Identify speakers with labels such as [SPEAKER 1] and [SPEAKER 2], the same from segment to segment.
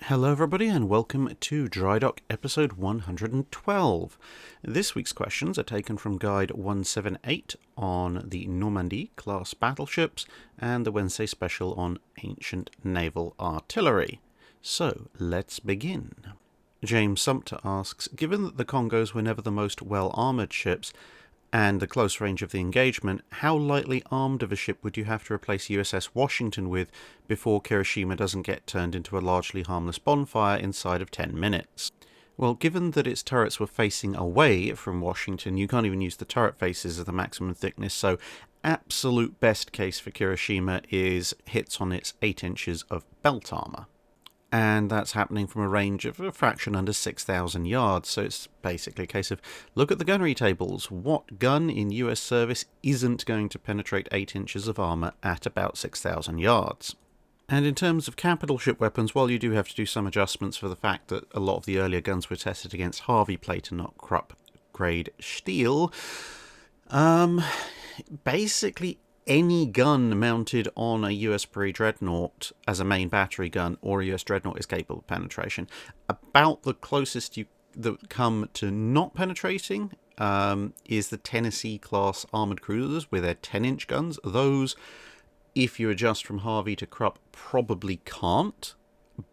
[SPEAKER 1] Hello everybody and welcome to Drydock episode 112. This week's questions are taken from Guide 178 on the Normandie class battleships and the Wednesday special on ancient naval artillery. So let's begin. James Sumpter asks, given that the Congos were never the most well-armoured ships and the close range of the engagement, how lightly armed of a ship would you have to replace USS Washington with before Kirishima doesn't get turned into a largely harmless bonfire inside of 10 minutes? Well, given that its turrets were facing away from Washington, you can't even use the turret faces as the maximum thickness, so absolute best case for Kirishima is hits on its 8 inches of belt armour. And that's happening from a range of a fraction under 6,000 yards, so it's basically a case of look at the gunnery tables. What gun in US service isn't going to penetrate 8 inches of armour at about 6,000 yards? And in terms of capital ship weapons, while you do have to do some adjustments for the fact that a lot of the earlier guns were tested against Harvey plate and not Krupp grade steel, basically any gun mounted on a US pre-dreadnought as a main battery gun or a US dreadnought is capable of penetration. About the closest you that come to not penetrating is the Tennessee class armoured cruisers with their 10-inch guns. Those, if you adjust from Harvey to Krupp, probably can't,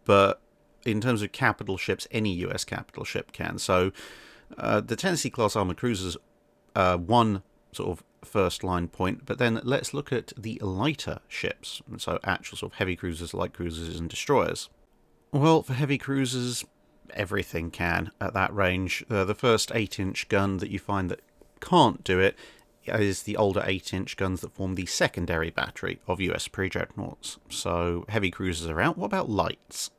[SPEAKER 1] but in terms of capital ships, any US capital ship can. So the Tennessee class armoured cruisers, one sort of first line point, but then let's look at the lighter ships, so actual sort of heavy cruisers, light cruisers and destroyers. Well, for heavy cruisers, everything can at that range. The first 8-inch gun that you find that can't do it is the older 8-inch guns that form the secondary battery of US pre-dreadnoughts. So heavy cruisers are out. What about lights?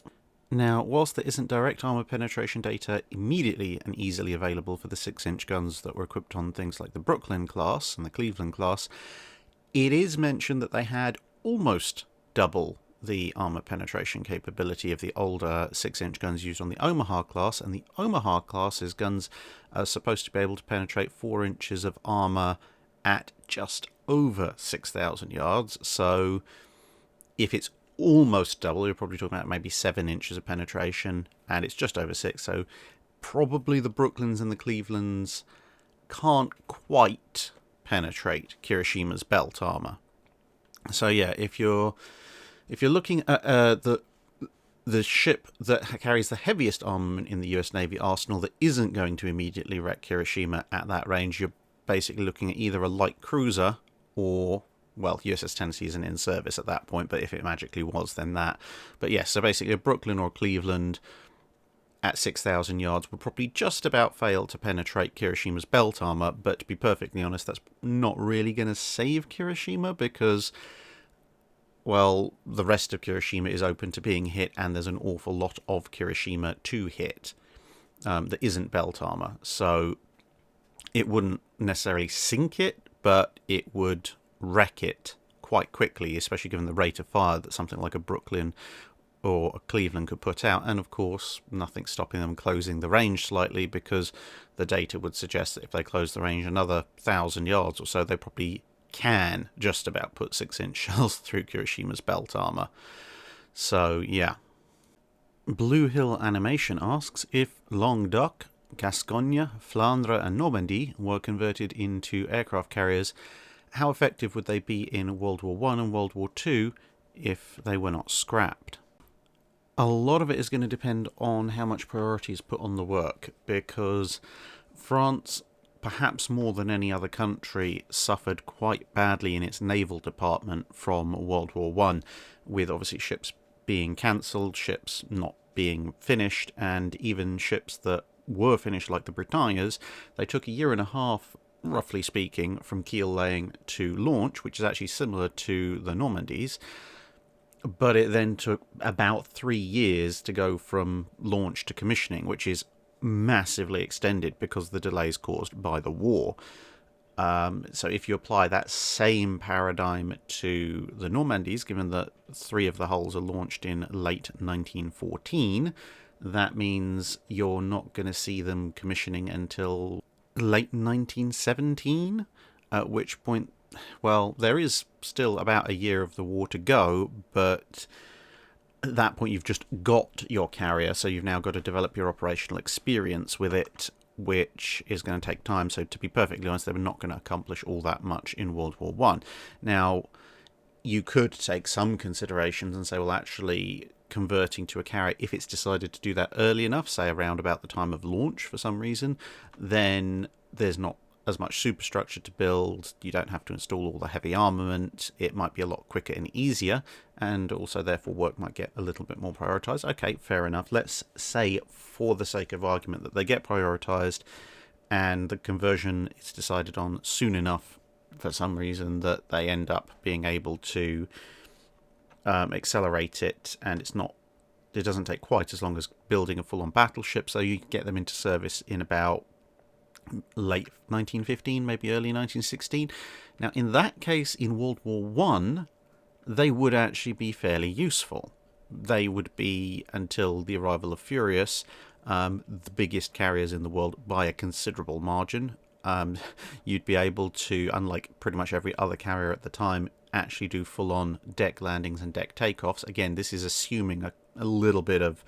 [SPEAKER 1] Now, whilst there isn't direct armour penetration data immediately and easily available for the 6-inch guns that were equipped on things like the Brooklyn class and the Cleveland class, it is mentioned that they had almost double the armour penetration capability of the older 6-inch guns used on the Omaha class, and the Omaha class's guns are supposed to be able to penetrate 4 inches of armour at just over 6,000 yards, so if it's almost double, you're probably talking about maybe 7 inches of penetration, and it's just over 6, so probably the Brooklyns and the Clevelands can't quite penetrate Kirishima's belt armor. So yeah, if you're looking at the ship that carries the heaviest armament in the US Navy arsenal that isn't going to immediately wreck Kirishima at that range, you're basically looking at either a light cruiser or, well, USS Tennessee isn't in service at that point, but if it magically was, then that. But yes, so basically a Brooklyn or Cleveland at 6,000 yards would probably just about fail to penetrate Kirishima's belt armor, but to be perfectly honest, that's not really going to save Kirishima because, well, the rest of Kirishima is open to being hit, and there's an awful lot of Kirishima to hit that isn't belt armor. So it wouldn't necessarily sink it, but it would wreck it quite quickly, especially given the rate of fire that something like a Brooklyn or a Cleveland could put out. And of course, nothing's stopping them closing the range slightly, because the data would suggest that if they close the range another 1,000 yards or so, they probably can just about put 6-inch shells through Kirishima's belt armor. So yeah. Blue Hill Animation asks, if Languedoc, Gascogne, Flandre and Normandie were converted into aircraft carriers, how effective would they be in World War I and World War II if they were not scrapped? A lot of it is going to depend on how much priority is put on the work, because France, perhaps more than any other country, suffered quite badly in its naval department from World War I, with obviously ships being cancelled, ships not being finished, and even ships that were finished, like the Britannias, they took a year and a half, roughly speaking, from keel laying to launch, which is actually similar to the Normandies, but it then took about 3 years to go from launch to commissioning, which is massively extended because of the delays caused by the war. So if you apply that same paradigm to the Normandies, given that 3 of the hulls are launched in late 1914, that means you're not going to see them commissioning until late 1917, at which point, well, there is still about a year of the war to go, but at that point you've just got your carrier, so you've now got to develop your operational experience with it, which is going to take time. So to be perfectly honest, they were not going to accomplish all that much in World War One. Now, you could take some considerations and say, well, actually converting to a carrier, if it's decided to do that early enough, say around about the time of launch for some reason, then there's not as much superstructure to build, you don't have to install all the heavy armament, it might be a lot quicker and easier, and also therefore work might get a little bit more prioritised. Okay, fair enough. Let's say, for the sake of argument, that they get prioritised and the conversion is decided on soon enough for some reason that they end up being able to accelerate it, and it doesn't take quite as long as building a full-on battleship, so you can get them into service in about late 1915, maybe early 1916. Now, in that case, in World War One, they would actually be fairly useful. They would be, until the arrival of Furious, the biggest carriers in the world by a considerable margin. You'd be able to, unlike pretty much every other carrier at the time, actually do full-on deck landings and deck takeoffs. Again, this is assuming a little bit of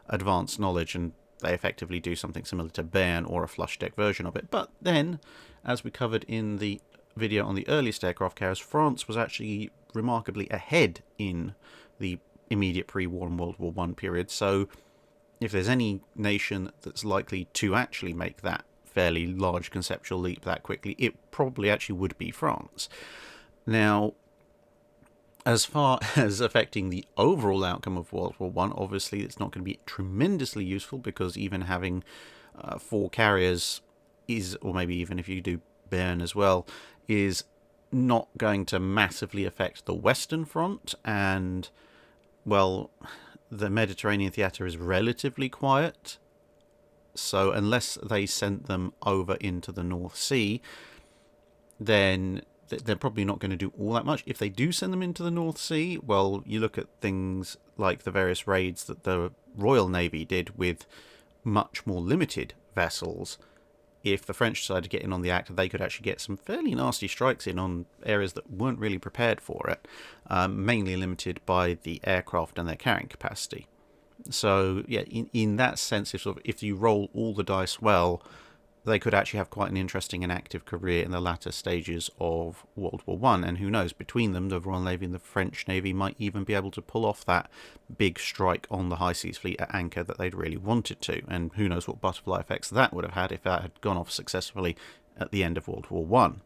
[SPEAKER 1] advanced knowledge, and they effectively do something similar to Bern or a flush deck version of it. But then, as we covered in the video on the earliest aircraft carriers, France was actually remarkably ahead in the immediate pre-war and World War One period. So if there's any nation that's likely to actually make that fairly large conceptual leap that quickly, it probably actually would be France. Now, as far as affecting the overall outcome of World War One, obviously it's not going to be tremendously useful, because even having 4 carriers is, or maybe even if you do Bern as well, is not going to massively affect the Western Front, and, well, the Mediterranean theatre is relatively quiet, so unless they sent them over into the North Sea, then they're probably not going to do all that much. If they do send them into the North Sea, well, you look at things like the various raids that the Royal Navy did with much more limited vessels. If the French decided to get in on the act, they could actually get some fairly nasty strikes in on areas that weren't really prepared for it, mainly limited by the aircraft and their carrying capacity. So, yeah, in that sense, if you roll all the dice well, they could actually have quite an interesting and active career in the latter stages of World War One. And who knows, between them, the Royal Navy and the French Navy might even be able to pull off that big strike on the High Seas Fleet at anchor that they'd really wanted to. And who knows what butterfly effects that would have had if that had gone off successfully at the end of World War One.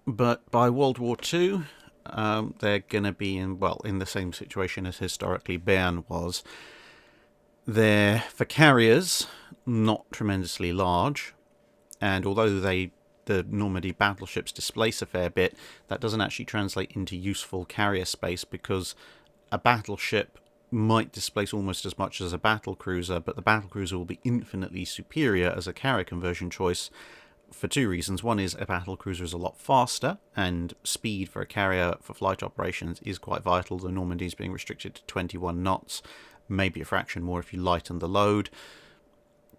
[SPEAKER 1] But by World War Two, they're going to be in the same situation as historically Bern was. They're, for carriers, not tremendously large, and although the Normandy battleships displace a fair bit, that doesn't actually translate into useful carrier space, because a battleship might displace almost as much as a battlecruiser, but the battlecruiser will be infinitely superior as a carrier conversion choice for 2 reasons. One is a battlecruiser is a lot faster, and speed for a carrier for flight operations is quite vital. The Normandie is being restricted to 21 knots, maybe a fraction more if you lighten the load.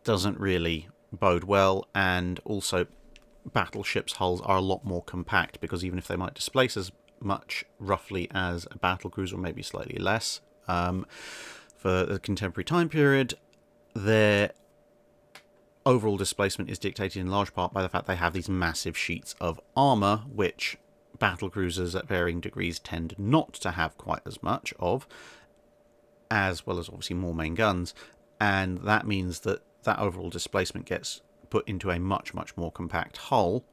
[SPEAKER 1] Doesn't really bode well, and also battleships' hulls are a lot more compact, because even if they might displace as much roughly as a battlecruiser, or maybe slightly less, for the contemporary time period, their overall displacement is dictated in large part by the fact they have these massive sheets of armour, which battlecruisers at varying degrees tend not to have quite as much of, as well as obviously more main guns, and that means that overall displacement gets put into a much, much more compact hull,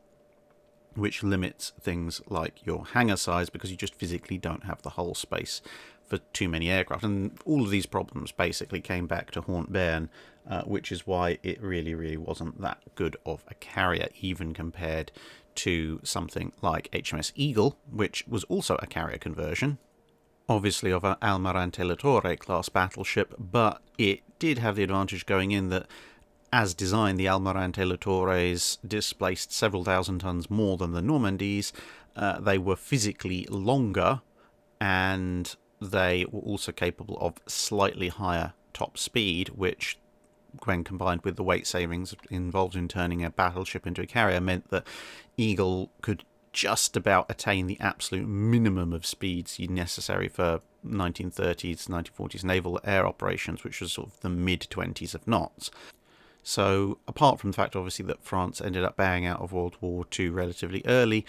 [SPEAKER 1] which limits things like your hangar size, because you just physically don't have the hull space for too many aircraft. And all of these problems basically came back to haunt Bern, which is why it really, really wasn't that good of a carrier, even compared to something like HMS Eagle, which was also a carrier conversion, obviously of an Almirante Latorre class battleship, but it did have the advantage going in that, as designed, the Almirante Latorres displaced several thousand tons more than the Normandies. They were physically longer, and they were also capable of slightly higher top speed, which, when combined with the weight savings involved in turning a battleship into a carrier, meant that Eagle could just about attain the absolute minimum of speeds necessary for 1930s, 1940s naval air operations, which was sort of the mid-20s of knots. So, apart from the fact, obviously, that France ended up bowing out of World War II relatively early,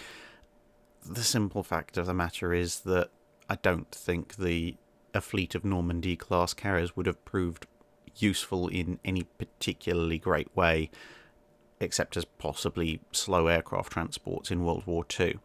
[SPEAKER 1] the simple fact of the matter is that I don't think a fleet of Normandie-class carriers would have proved useful in any particularly great way, except as possibly slow aircraft transports in World War II.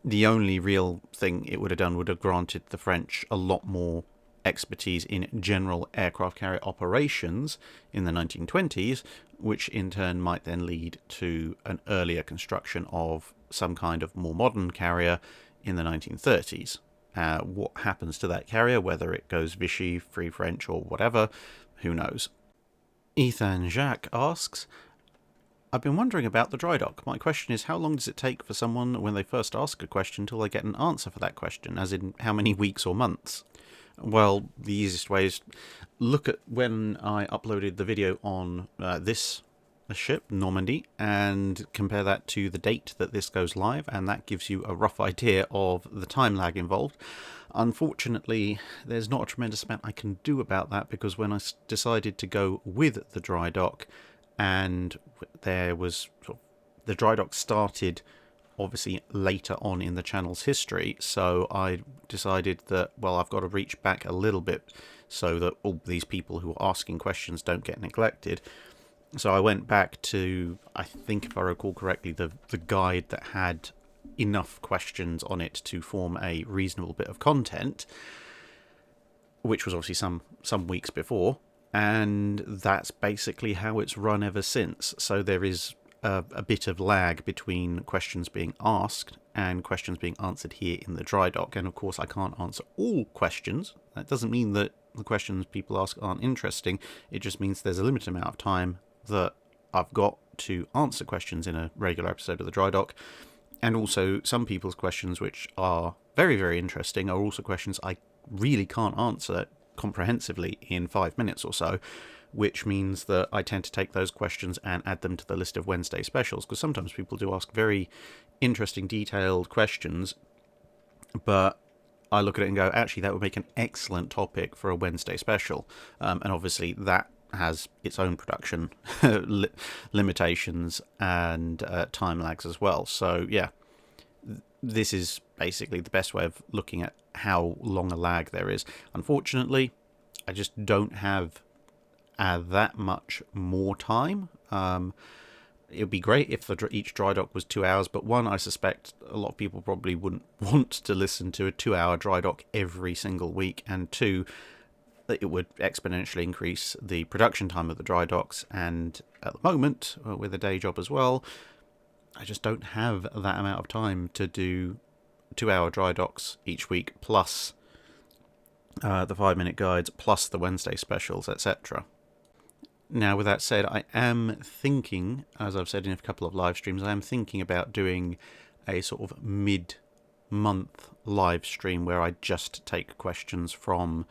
[SPEAKER 1] The only real thing it would have done would have granted the French a lot more expertise in general aircraft carrier operations in the 1920s, which in turn might then lead to an earlier construction of some kind of more modern carrier in the 1930s. What happens to that carrier, whether it goes Vichy, Free French, or whatever, who knows? Ethan Jacques asks, I've been wondering about the Drydock. My question is, how long does it take for someone, when they first ask a question, till they get an answer for that question, as in how many weeks or months? Well, the easiest way is look at when I uploaded the video on this ship, Normandie, and compare that to the date that this goes live, and that gives you a rough idea of the time lag involved. Unfortunately, there's not a tremendous amount I can do about that, because when I decided to go with the Drydock, and there was the Drydock started obviously later on in the channel's history, so I decided that, well, I've got to reach back a little bit so that all these people who are asking questions don't get neglected. So I went back to, I think if I recall correctly, the guide that had enough questions on it to form a reasonable bit of content, which was obviously some weeks before, and that's basically how it's run ever since. So there is a bit of lag between questions being asked and questions being answered here in the Drydock. And of course I can't answer all questions. That doesn't mean that the questions people ask aren't interesting. It just means there's a limited amount of time that I've got to answer questions in a regular episode of the Drydock. And also some people's questions, which are very, very interesting, are also questions I really can't answer comprehensively in 5 minutes or so, which means that I tend to take those questions and add them to the list of Wednesday specials, because sometimes people do ask very interesting, detailed questions, but I look at it and go, actually, that would make an excellent topic for a Wednesday special. And obviously that has its own production limitations and time lags as well. So, yeah, this is basically the best way of looking at how long a lag there is. Unfortunately, I just don't have that much more time. It would be great if each Drydock was 2 hours, but one, I suspect a lot of people probably wouldn't want to listen to a 2-hour Drydock every single week, and two, that it would exponentially increase the production time of the Drydocks, and at the moment, with a day job as well, I just don't have that amount of time to do 2-hour Drydocks each week, plus the 5-minute guides, plus the Wednesday specials, etc. Now, with that said, I am thinking, as I've said in a couple of live streams, I am thinking about doing a sort of mid-month live stream where I just take questions from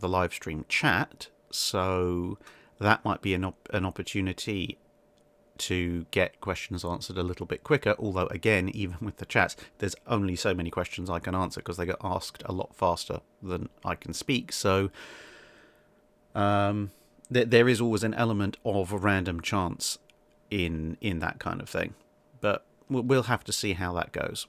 [SPEAKER 1] the live stream chat. So that might be an opportunity to get questions answered a little bit quicker, although again, even with the chats, there's only so many questions I can answer because they get asked a lot faster than I can speak. So there is always an element of random chance in that kind of thing, but we'll have to see how that goes.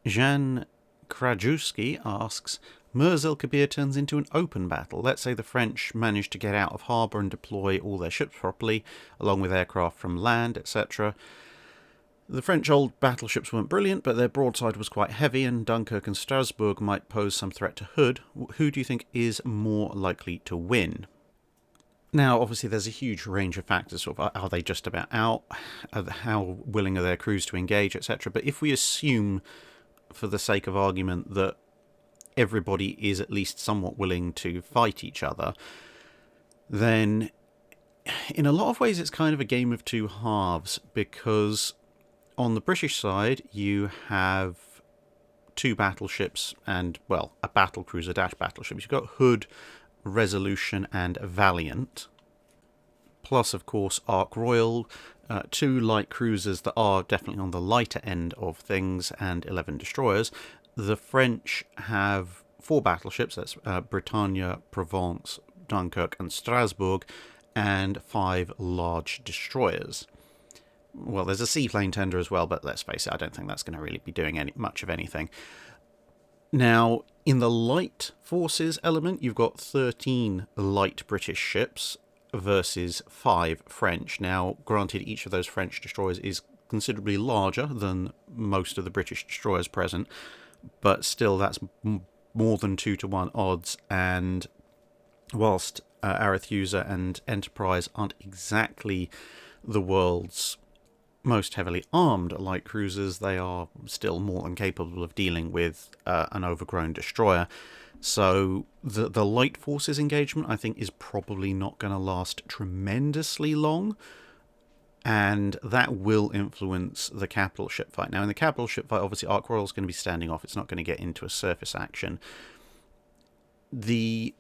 [SPEAKER 1] Jan Krajewski asks, Mers-el-Kebir turns into an open battle. Let's say the French manage to get out of harbour and deploy all their ships properly, along with aircraft from land, etc. The French old battleships weren't brilliant, but their broadside was quite heavy, and Dunkirk and Strasbourg might pose some threat to Hood. Who do you think is more likely to win? Now, obviously, there's a huge range of factors. Sort of, are they just about out? How willing are their crews to engage, etc.? But if we assume, for the sake of argument, that everybody is at least somewhat willing to fight each other, then in a lot of ways it's kind of a game of two halves, because on the British side you have two battleships and, well, a battlecruiser dash battleship. You've got Hood, Resolution and Valiant. plus, of course, Ark Royal, 2 light cruisers that are definitely on the lighter end of things, and 11 destroyers. The French have 4 battleships, that's Bretagne, Provence, Dunkirk and Strasbourg, and 5 large destroyers. Well, there's a seaplane tender as well, but let's face it, I don't think that's going to really be doing much of anything. Now, in the light forces element, you've got 13 light British ships versus 5 French. Now, granted, each of those French destroyers is considerably larger than most of the British destroyers present, but still that's more than 2-to-1 odds, and whilst Arethusa and Enterprise aren't exactly the world's most heavily armed light cruisers, they are still more than capable of dealing with an overgrown destroyer. So the light forces engagement, I think, is probably not going to last tremendously long, and that will influence the capital ship fight. Now, in the capital ship fight, obviously Ark Royal is going to be standing off. It's not going to get into a surface action. The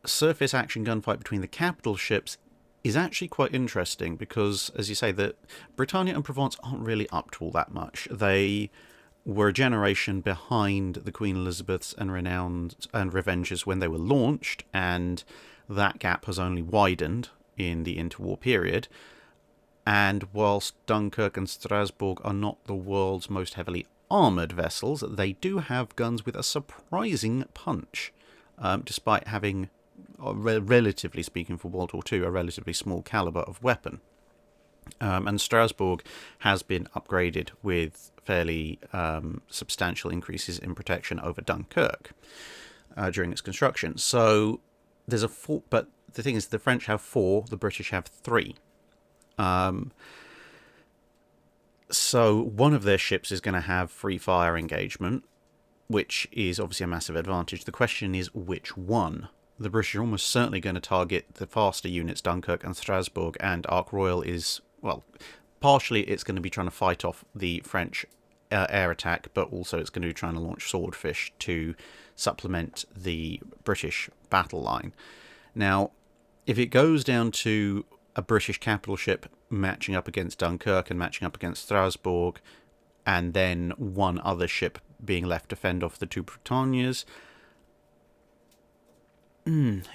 [SPEAKER 1] surface action gunfight between the capital ships is actually quite interesting because, as you say, that Bretagne and Provence aren't really up to all that much. They were a generation behind the Queen Elizabeths and Renowned and Revengers when they were launched, and that gap has only widened in the interwar period. And whilst Dunkirk and Strasbourg are not the world's most heavily armoured vessels, they do have guns with a surprising punch, despite having, relatively speaking for World War II, a relatively small calibre of weapon. And Strasbourg has been upgraded with fairly substantial increases in protection over Dunkirk during its construction. So there's a 4, but the thing is, the French have 4, the British have 3. So one of their ships is going to have free fire engagement, which is obviously a massive advantage. The question is which one. The British are almost certainly going to target the faster units, Dunkirk and Strasbourg, and Ark Royal is, well, partially it's going to be trying to fight off the French air attack, but also it's going to be trying to launch Swordfish to supplement the British battle line. Now, if it goes down to a British capital ship matching up against Dunkirk and matching up against Strasbourg, and then one other ship being left to fend off the 2 Bretagnes,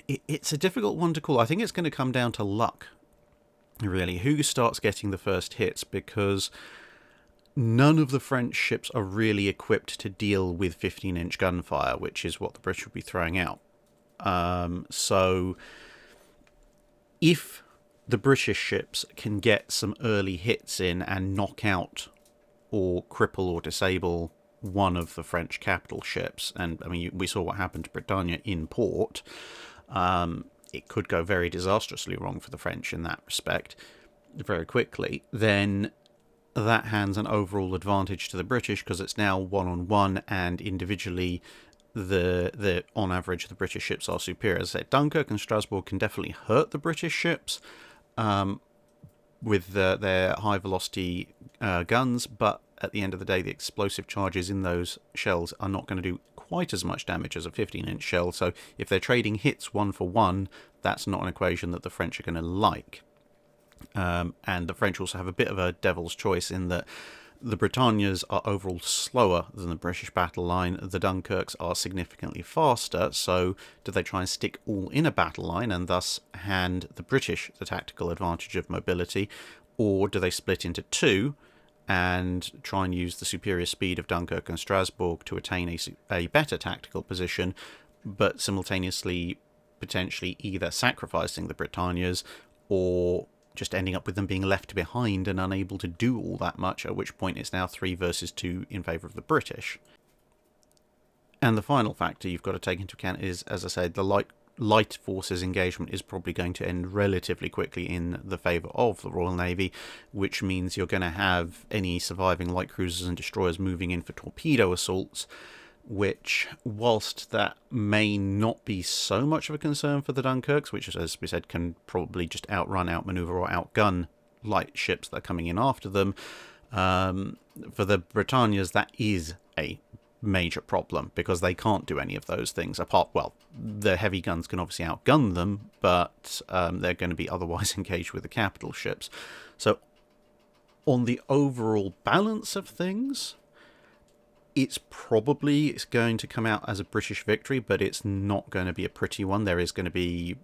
[SPEAKER 1] it's a difficult one to call. I think it's going to come down to luck, really. Who starts getting the first hits, because none of the French ships are really equipped to deal with 15-inch gunfire, which is what the British would be throwing out. So if the British ships can get some early hits in and knock out or cripple or disable one of the French capital ships, and I mean, we saw what happened to Bretagne in port, it could go very disastrously wrong for the French in that respect very quickly, then that hands an overall advantage to the British, because it's now 1-on-1, and individually the on average the British ships are superior. As I said, Dunkirk and Strasbourg can definitely hurt the British ships with their high velocity guns, but at the end of the day, the explosive charges in those shells are not going to do quite as much damage as a 15-inch shell. So if they're trading hits 1-for-1, that's not an equation that the French are going to like. And the French also have a bit of a devil's choice in that the Bretagnes are overall slower than the British battle line. The Dunkirks are significantly faster. So do they try and stick all in a battle line and thus hand the British the tactical advantage of mobility, or do they split into 2 and try and use the superior speed of Dunkirk and Strasbourg to attain a better tactical position, but simultaneously potentially either sacrificing the Bretagnes or just ending up with them being left behind and unable to do all that much, at which point it's now 3 versus 2 in favour of the British. And the final factor you've got to take into account is, as I said, the light forces engagement is probably going to end relatively quickly in the favour of the Royal Navy, which means you're going to have any surviving light cruisers and destroyers moving in for torpedo assaults, which, whilst that may not be so much of a concern for the Dunkirks, which, as we said, can probably just outrun, outmaneuver, or outgun light ships that are coming in after them, for the Bretagnes, that is a major problem, because they can't do any of those things apart. Well, the heavy guns can obviously outgun them, but they're going to be otherwise engaged with the capital ships. So on the overall balance of things, it's going to come out as a British victory, but it's not going to be a pretty one. There is going to be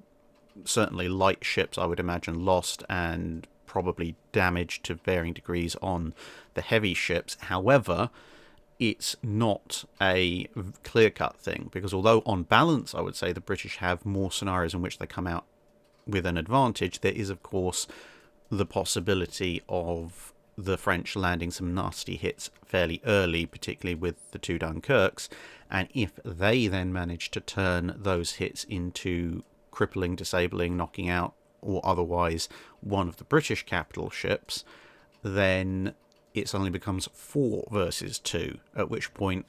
[SPEAKER 1] certainly light ships, I would imagine, lost, and probably damaged to varying degrees on the heavy ships. However, it's not a clear-cut thing, because although on balance I would say the British have more scenarios in which they come out with an advantage, there is of course the possibility of the French landing some nasty hits fairly early, particularly with the 2 Dunkirks, and if they then manage to turn those hits into crippling, disabling, knocking out, or otherwise one of the British capital ships, then it suddenly becomes 4 versus 2, at which point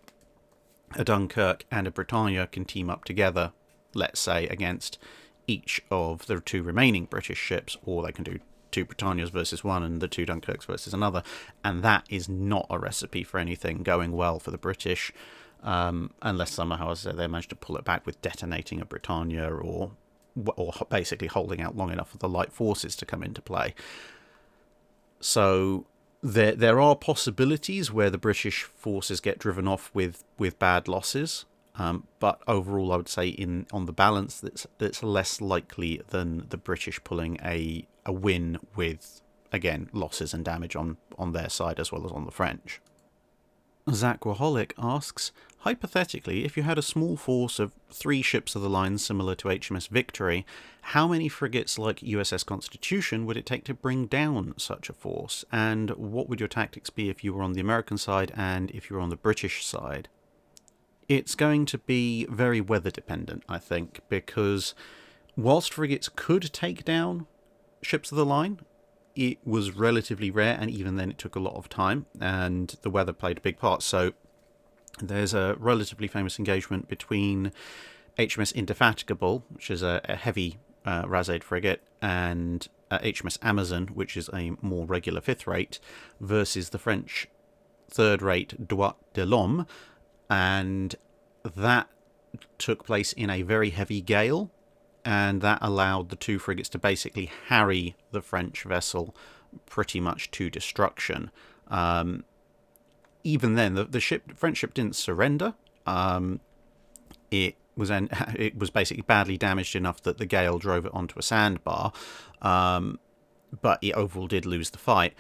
[SPEAKER 1] a Dunkirk and a Britannia can team up together, let's say, against each of the 2 remaining British ships, or they can do 2 Britannias versus 1 and the 2 Dunkirks versus another, and that is not a recipe for anything going well for the British, unless somehow, as I say, they manage to pull it back with detonating a Britannia, or basically holding out long enough for the light forces to come into play. So there are possibilities where the British forces get driven off with bad losses, but overall I would say on the balance it's less likely than the British pulling a win with, again, losses and damage on their side as well as on the French. Zaquaholic asks, hypothetically, if you had a small force of 3 ships of the line similar to HMS Victory, how many frigates like USS Constitution would it take to bring down such a force? And what would your tactics be if you were on the American side and if you were on the British side? It's going to be very weather dependent, I think, because whilst frigates could take down ships of the line, it was relatively rare, and even then it took a lot of time, and the weather played a big part. So there's a relatively famous engagement between HMS Indefatigable, which is a heavy Razade frigate, and HMS Amazon, which is a more regular 5th rate, versus the French 3rd rate Droit de l'Homme, and that took place in a very heavy gale, and that allowed the 2 frigates to basically harry the French vessel pretty much to destruction. Even then, the French ship didn't surrender. It was basically badly damaged enough that the gale drove it onto a sandbar, but it overall did lose the fight.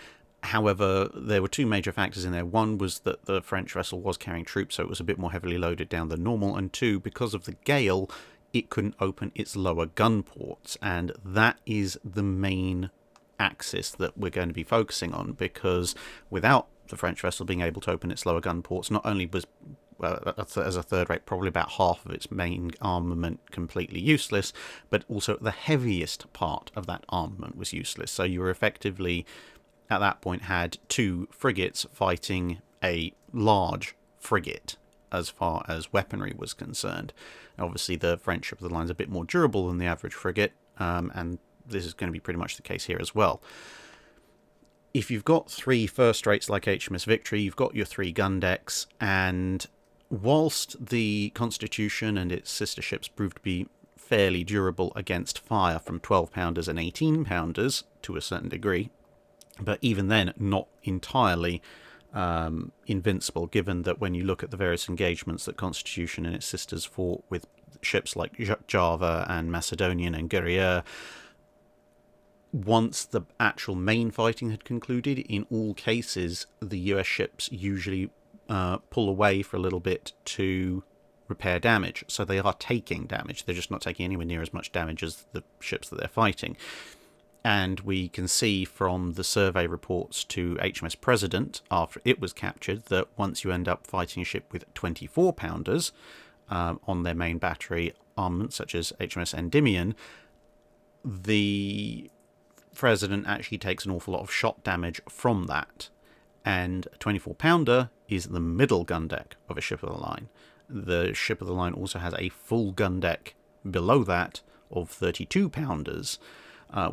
[SPEAKER 1] However, there were 2 major factors in there. One was that the French vessel was carrying troops, so it was a bit more heavily loaded down than normal, and 2, because of the gale, it couldn't open its lower gun ports, and that is the main axis that we're going to be focusing on, because without the French vessel being able to open its lower gun ports, not only was, as a 3rd rate, probably about half of its main armament completely useless, but also the heaviest part of that armament was useless. So you were effectively, at that point, had 2 frigates fighting a large frigate as far as weaponry was concerned. Obviously, the French ship of the line is a bit more durable than the average frigate, and this is going to be pretty much the case here as well. If you've got 3 first rates like HMS Victory, you've got your 3 gun decks, and whilst the Constitution and its sister ships proved to be fairly durable against fire from 12-pounders and 18-pounders to a certain degree, but even then not entirely invincible, given that when you look at the various engagements that Constitution and its sisters fought with ships like Java and Macedonian and Guerriere, once the actual main fighting had concluded, in all cases the US ships usually pull away for a little bit to repair damage. So they are taking damage, they're just not taking anywhere near as much damage as the ships that they're fighting. And we can see from the survey reports to HMS President after it was captured that once you end up fighting a ship with 24-pounders on their main battery armament, such as HMS Endymion, the President actually takes an awful lot of shot damage from that. And a 24-pounder is the middle gun deck of a ship of the line. The ship of the line also has a full gun deck below that of 32-pounders,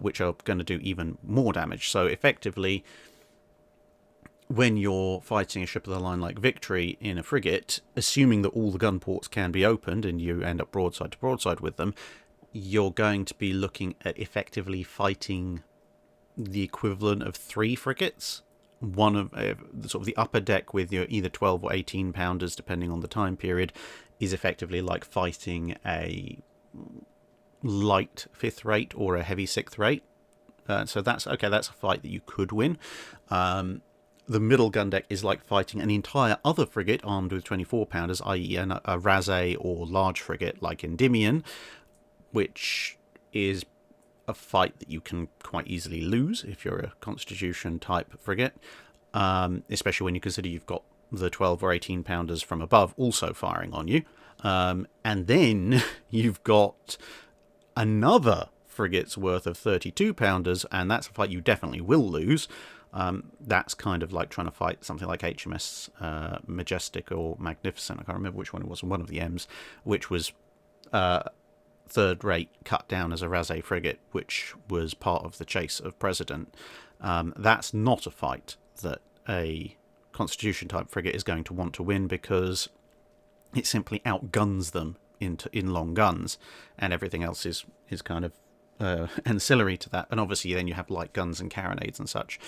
[SPEAKER 1] which are going to do even more damage. So effectively, when you're fighting a ship of the line like Victory in a frigate, assuming that all the gun ports can be opened and you end up broadside to broadside with them, you're going to be looking at effectively fighting the equivalent of 3 frigates. One of sort of the upper deck with your either 12 or 18 pounders, depending on the time period, is effectively like fighting a light 5th rate or a heavy 6th rate. So that's okay. That's a fight that you could win. The middle gun deck is like fighting an entire other frigate armed with 24 pounders, i.e. a Razé or large frigate like Endymion, which is a fight that you can quite easily lose if you're a Constitution type frigate, especially when you consider you've got the 12 or 18 pounders from above also firing on you. And then you've got another frigate's worth of 32 pounders, and that's a fight you definitely will lose. That's kind of like trying to fight something like HMS Majestic or Magnificent. I can't remember which one it was, one of the M's, which was 3rd rate cut down as a Razé frigate, which was part of the chase of President. That's not a fight that a Constitution type frigate is going to want to win, because it simply outguns them in long guns, and everything else is kind of ancillary to that. And obviously then you have light guns and carronades and such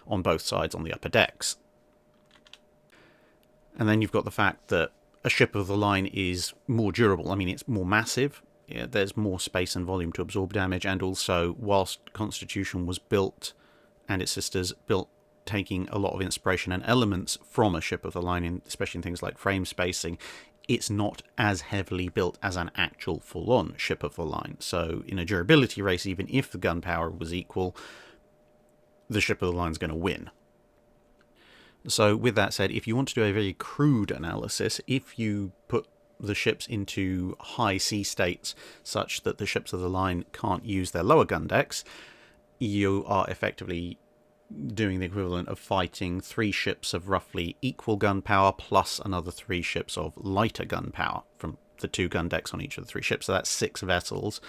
[SPEAKER 1] on both sides on the upper decks. And then you've got the fact that a ship of the line is more durable. I mean, it's more massive. Yeah, there's more space and volume to absorb damage, and also whilst Constitution was built and its sisters built taking a lot of inspiration and elements from a ship of the line, especially in things like frame spacing, it's not as heavily built as an actual full-on ship of the line. So in a durability race, even if the gun power was equal, the ship of the line is going to win. So with that said, if you want to do a very crude analysis, if you put the ships into high sea states such that the ships of the line can't use their lower gun decks, you are effectively doing the equivalent of fighting 3 ships of roughly equal gun power plus another 3 ships of lighter gun power from the 2 gun decks on each of the 3 ships. So that's 6 vessels,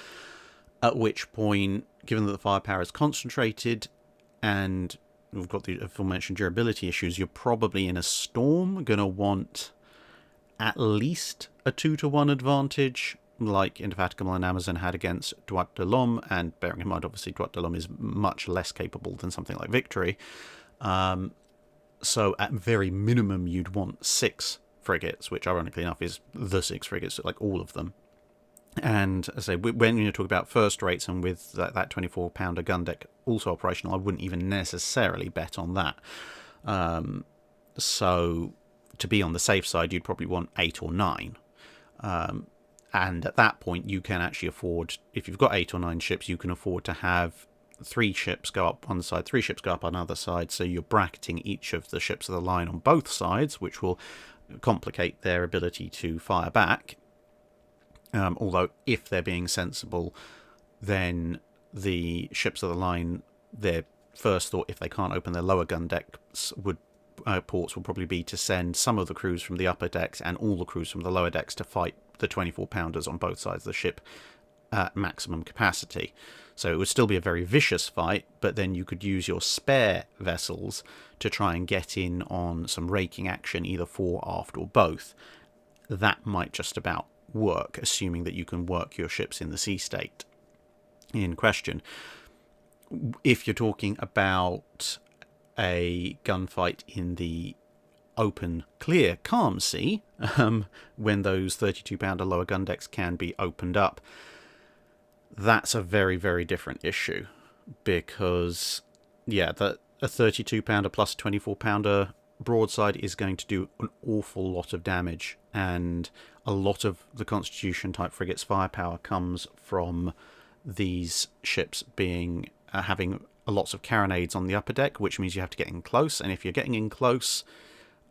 [SPEAKER 1] at which point, given that the firepower is concentrated and we've got the aforementioned durability issues, you're probably in a storm going to want at least a 2-to-1 advantage, like Indefatigable and Amazon had against Droit de l'Homme, and bearing in mind, obviously, Droit de l'Homme is much less capable than something like Victory. So at very minimum, you'd want 6 frigates, which ironically enough is the 6 frigates, like all of them. And as I say, when you talk about first rates and with that 24-pounder gun deck also operational, I wouldn't even necessarily bet on that. So to be on the safe side, you'd probably want 8 or 9. And at that point, you can actually afford, if you've got 8 or 9 ships, you can afford to have 3 ships go up one side, 3 ships go up on another side. So you're bracketing each of the ships of the line on both sides, which will complicate their ability to fire back. Although, if they're being sensible, then the ships of the line, their first thought, if they can't open their lower gun decks, ports will probably be to send some of the crews from the upper decks and all the crews from the lower decks to fight the 24-pounders on both sides of the ship at maximum capacity. So it would still be a very vicious fight, but then you could use your spare vessels to try and get in on some raking action, either fore, aft, or both. That might just about work, assuming that you can work your ships in the sea state in question. If you're talking about a gunfight in the open, clear, calm sea, when those 32-pounder lower gun decks can be opened up, that's a very, very different issue, because, yeah, a 32-pounder plus a 24-pounder broadside is going to do an awful lot of damage, and a lot of the Constitution type frigates firepower comes from these ships being having lots of carronades on the upper deck, which means you have to get in close, and if you're getting in close,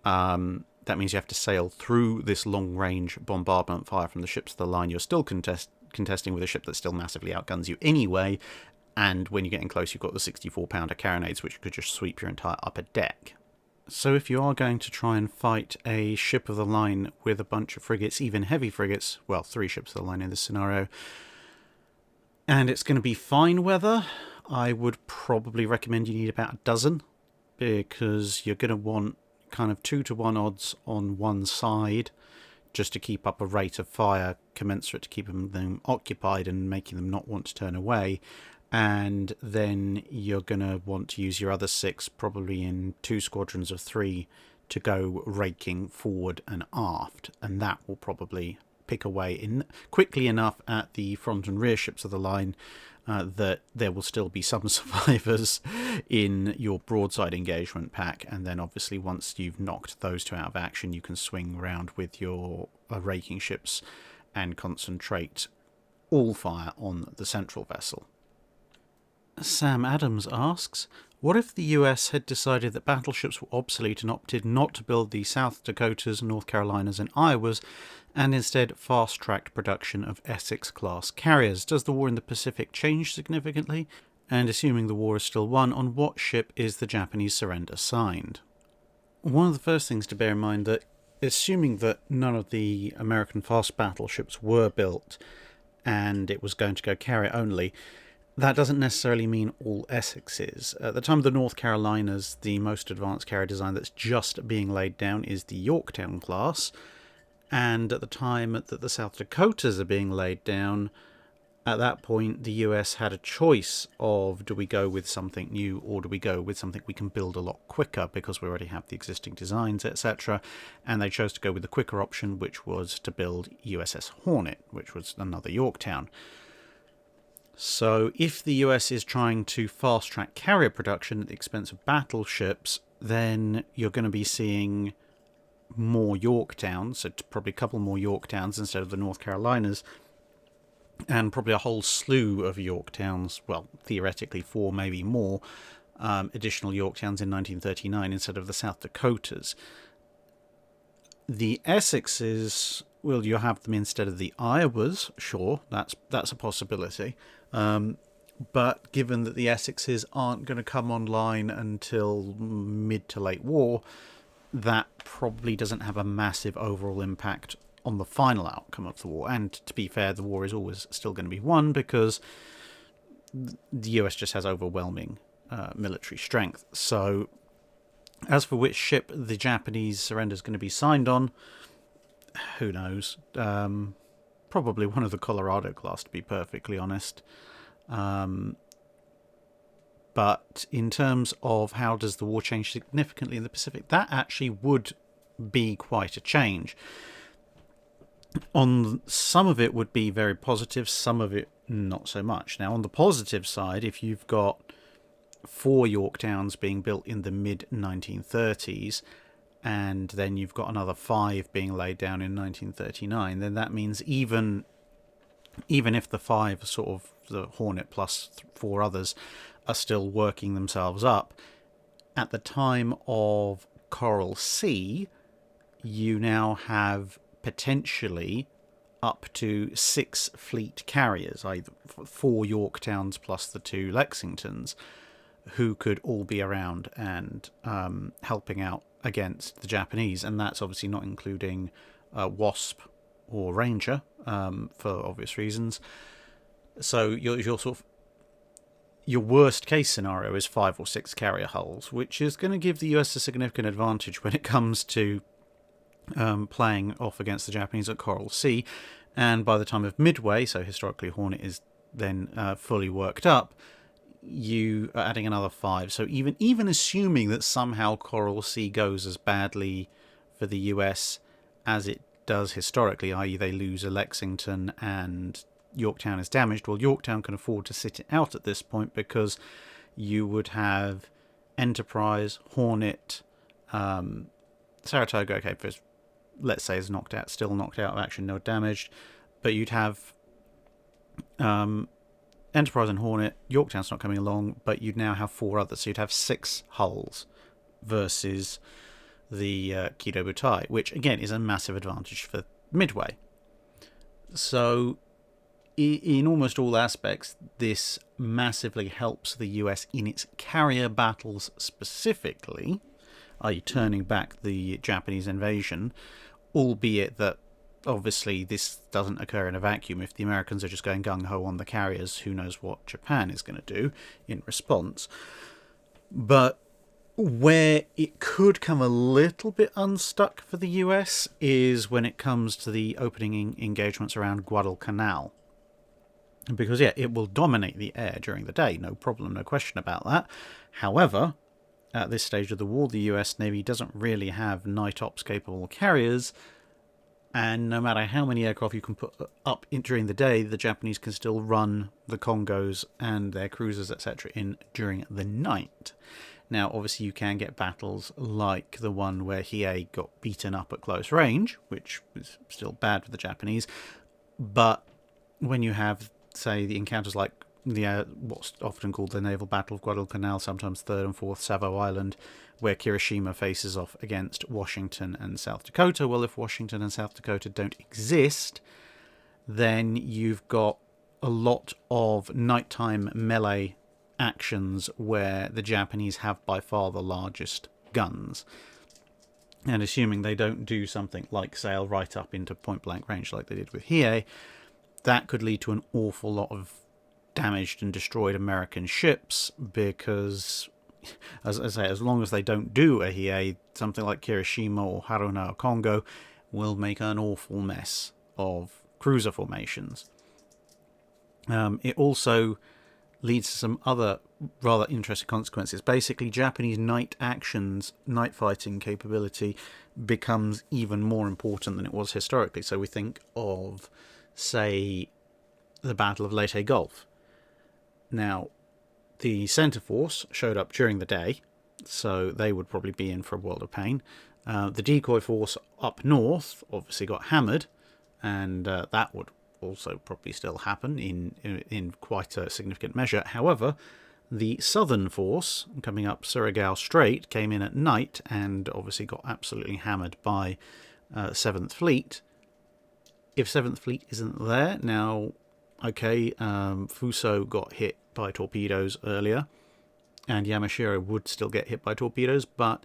[SPEAKER 1] that means you have to sail through this long-range bombardment fire from the ships of the line. You're still contesting with a ship that still massively outguns you anyway, and when you get in close, you've got the 64-pounder carronades, which could just sweep your entire upper deck. So if you are going to try and fight a ship of the line with a bunch of frigates, even heavy frigates, well, 3 ships of the line in this scenario, and it's going to be fine weather, I would probably recommend you need about a dozen, because you're going to want kind of 2-to-1 odds on one side just to keep up a rate of fire commensurate to keeping them occupied and making them not want to turn away. And then you're going to want to use your other 6, probably in 2 squadrons of 3, to go raking forward and aft. And that will probably pick away quickly enough at the front and rear ships of the line that there will still be some survivors in your broadside engagement pack. And then obviously once you've knocked those 2 out of action, you can swing around with your raking ships and concentrate all fire on the central vessel. Sam Adams asks, what if the US had decided that battleships were obsolete and opted not to build the South Dakotas, North Carolinas and Iowas, and instead fast-tracked production of Essex-class carriers? Does the war in the Pacific change significantly? And assuming the war is still won, on what ship is the Japanese surrender signed? One of the first things to bear in mind that, assuming that none of the American fast battleships were built and it was going to go carrier only, that doesn't necessarily mean all Essexes. At the time of the North Carolinas, the most advanced carrier design that's just being laid down is the Yorktown class, and at the time that the South Dakotas are being laid down, at that point the US had a choice of, do we go with something new or do we go with something we can build a lot quicker because we already have the existing designs, etc. And they chose to go with the quicker option, which was to build USS Hornet, which was another Yorktown. So if the US is trying to fast-track carrier production at the expense of battleships, then you're going to be seeing more Yorktowns, so probably a couple more Yorktowns instead of the North Carolinas, and probably a whole slew of Yorktowns, well, theoretically 4, maybe more, additional Yorktowns in 1939 instead of the South Dakotas. The Essexes, well, you have them instead of the Iowas, sure, that's a possibility. But given that the Essexes aren't going to come online until mid to late war, that probably doesn't have a massive overall impact on the final outcome of the war. And to be fair, the war is always still going to be won because the US just has overwhelming military strength. So as for which ship the Japanese surrender is going to be signed on, who knows? Probably one of the Colorado class, to be perfectly honest. But in terms of how does the war change significantly in the Pacific, that actually would be quite a change. On some of it would be very positive, some of it not so much. Now, on the positive side, if you've got 4 Yorktowns being built in the mid-1930s, and then you've got another 5 being laid down in 1939, then that means even if the 5, sort of the Hornet plus 4 others, are still working themselves up, at the time of Coral Sea, you now have potentially up to 6 fleet carriers, either 4 Yorktowns plus the 2 Lexingtons, who could all be around and helping out against the Japanese. And that's obviously not including Wasp or Ranger, for obvious reasons. So your worst case scenario is 5 or 6 carrier hulls, which is going to give the US a significant advantage when it comes to playing off against the Japanese at Coral Sea. And by the time of Midway, so historically Hornet is then fully worked up, you are adding another 5. So even assuming that somehow Coral Sea goes as badly for the US as it does historically, i.e. they lose a Lexington and Yorktown is damaged, well, Yorktown can afford to sit it out at this point because you would have Enterprise, Hornet, Saratoga, okay, let's say is knocked out, still knocked out of action, no damaged, but you'd have Enterprise and Hornet, Yorktown's not coming along, but you'd now have 4 others, so you'd have 6 hulls versus the Kido Butai, which again is a massive advantage for Midway. So in almost all aspects, this massively helps the US in its carrier battles specifically, i.e. turning back the Japanese invasion, albeit that obviously this doesn't occur in a vacuum. If the Americans are just going gung-ho on the carriers, who knows what Japan is going to do in response. But Where it could come a little bit unstuck for the US is when it comes to the opening engagements around Guadalcanal. Because, yeah, it will dominate the air during the day, no problem, no question about that. However, at this stage of the war, the US Navy doesn't really have night ops capable carriers, and no matter how many aircraft you can put up during the day, the Japanese can still run the Congos and their cruisers, etc., in during the night. Now, obviously, you can get battles like the one where Hiei got beaten up at close range, which was still bad for the Japanese. But when you have, say, the encounters like the what's often called the Naval Battle of Guadalcanal, sometimes 3rd and 4th Savo Island, where Kirishima faces off against Washington and South Dakota. Well, if Washington and South Dakota don't exist, then you've got a lot of nighttime melee actions where the Japanese have by far the largest guns. And assuming they don't do something like sail right up into point-blank range like they did with Hiei, that could lead to an awful lot of damaged and destroyed American ships because, as I say, as long as they don't do a Hiei, something like Kirishima or Haruna or Kongo will make an awful mess of cruiser formations. It also leads to some other rather interesting consequences. Basically, Japanese night actions, night fighting capability becomes even more important than it was historically. So we think of, say, the Battle of Leyte Gulf. Now, the Centre Force showed up during the day, so they would probably be in for a world of pain. The decoy force up north obviously got hammered, and that would also probably still happen in quite a significant measure. However, the southern force coming up Surigao Strait came in at night and obviously got absolutely hammered by 7th Fleet. If 7th Fleet isn't there now, okay, Fuso got hit by torpedoes earlier, and Yamashiro would still get hit by torpedoes, but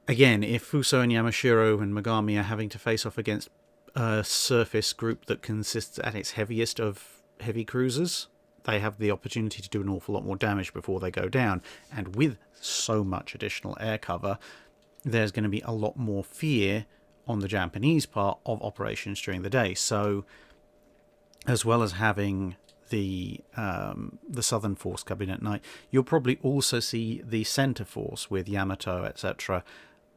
[SPEAKER 1] again, if Fuso and Yamashiro and Megami are having to face off against a surface group that consists at its heaviest of heavy cruisers, they have the opportunity to do an awful lot more damage before they go down. And with so much additional air cover, there's going to be a lot more fear on the Japanese part of operations during the day. So, as well as having the southern force coming at night, you'll probably also see the center force with Yamato, etc.,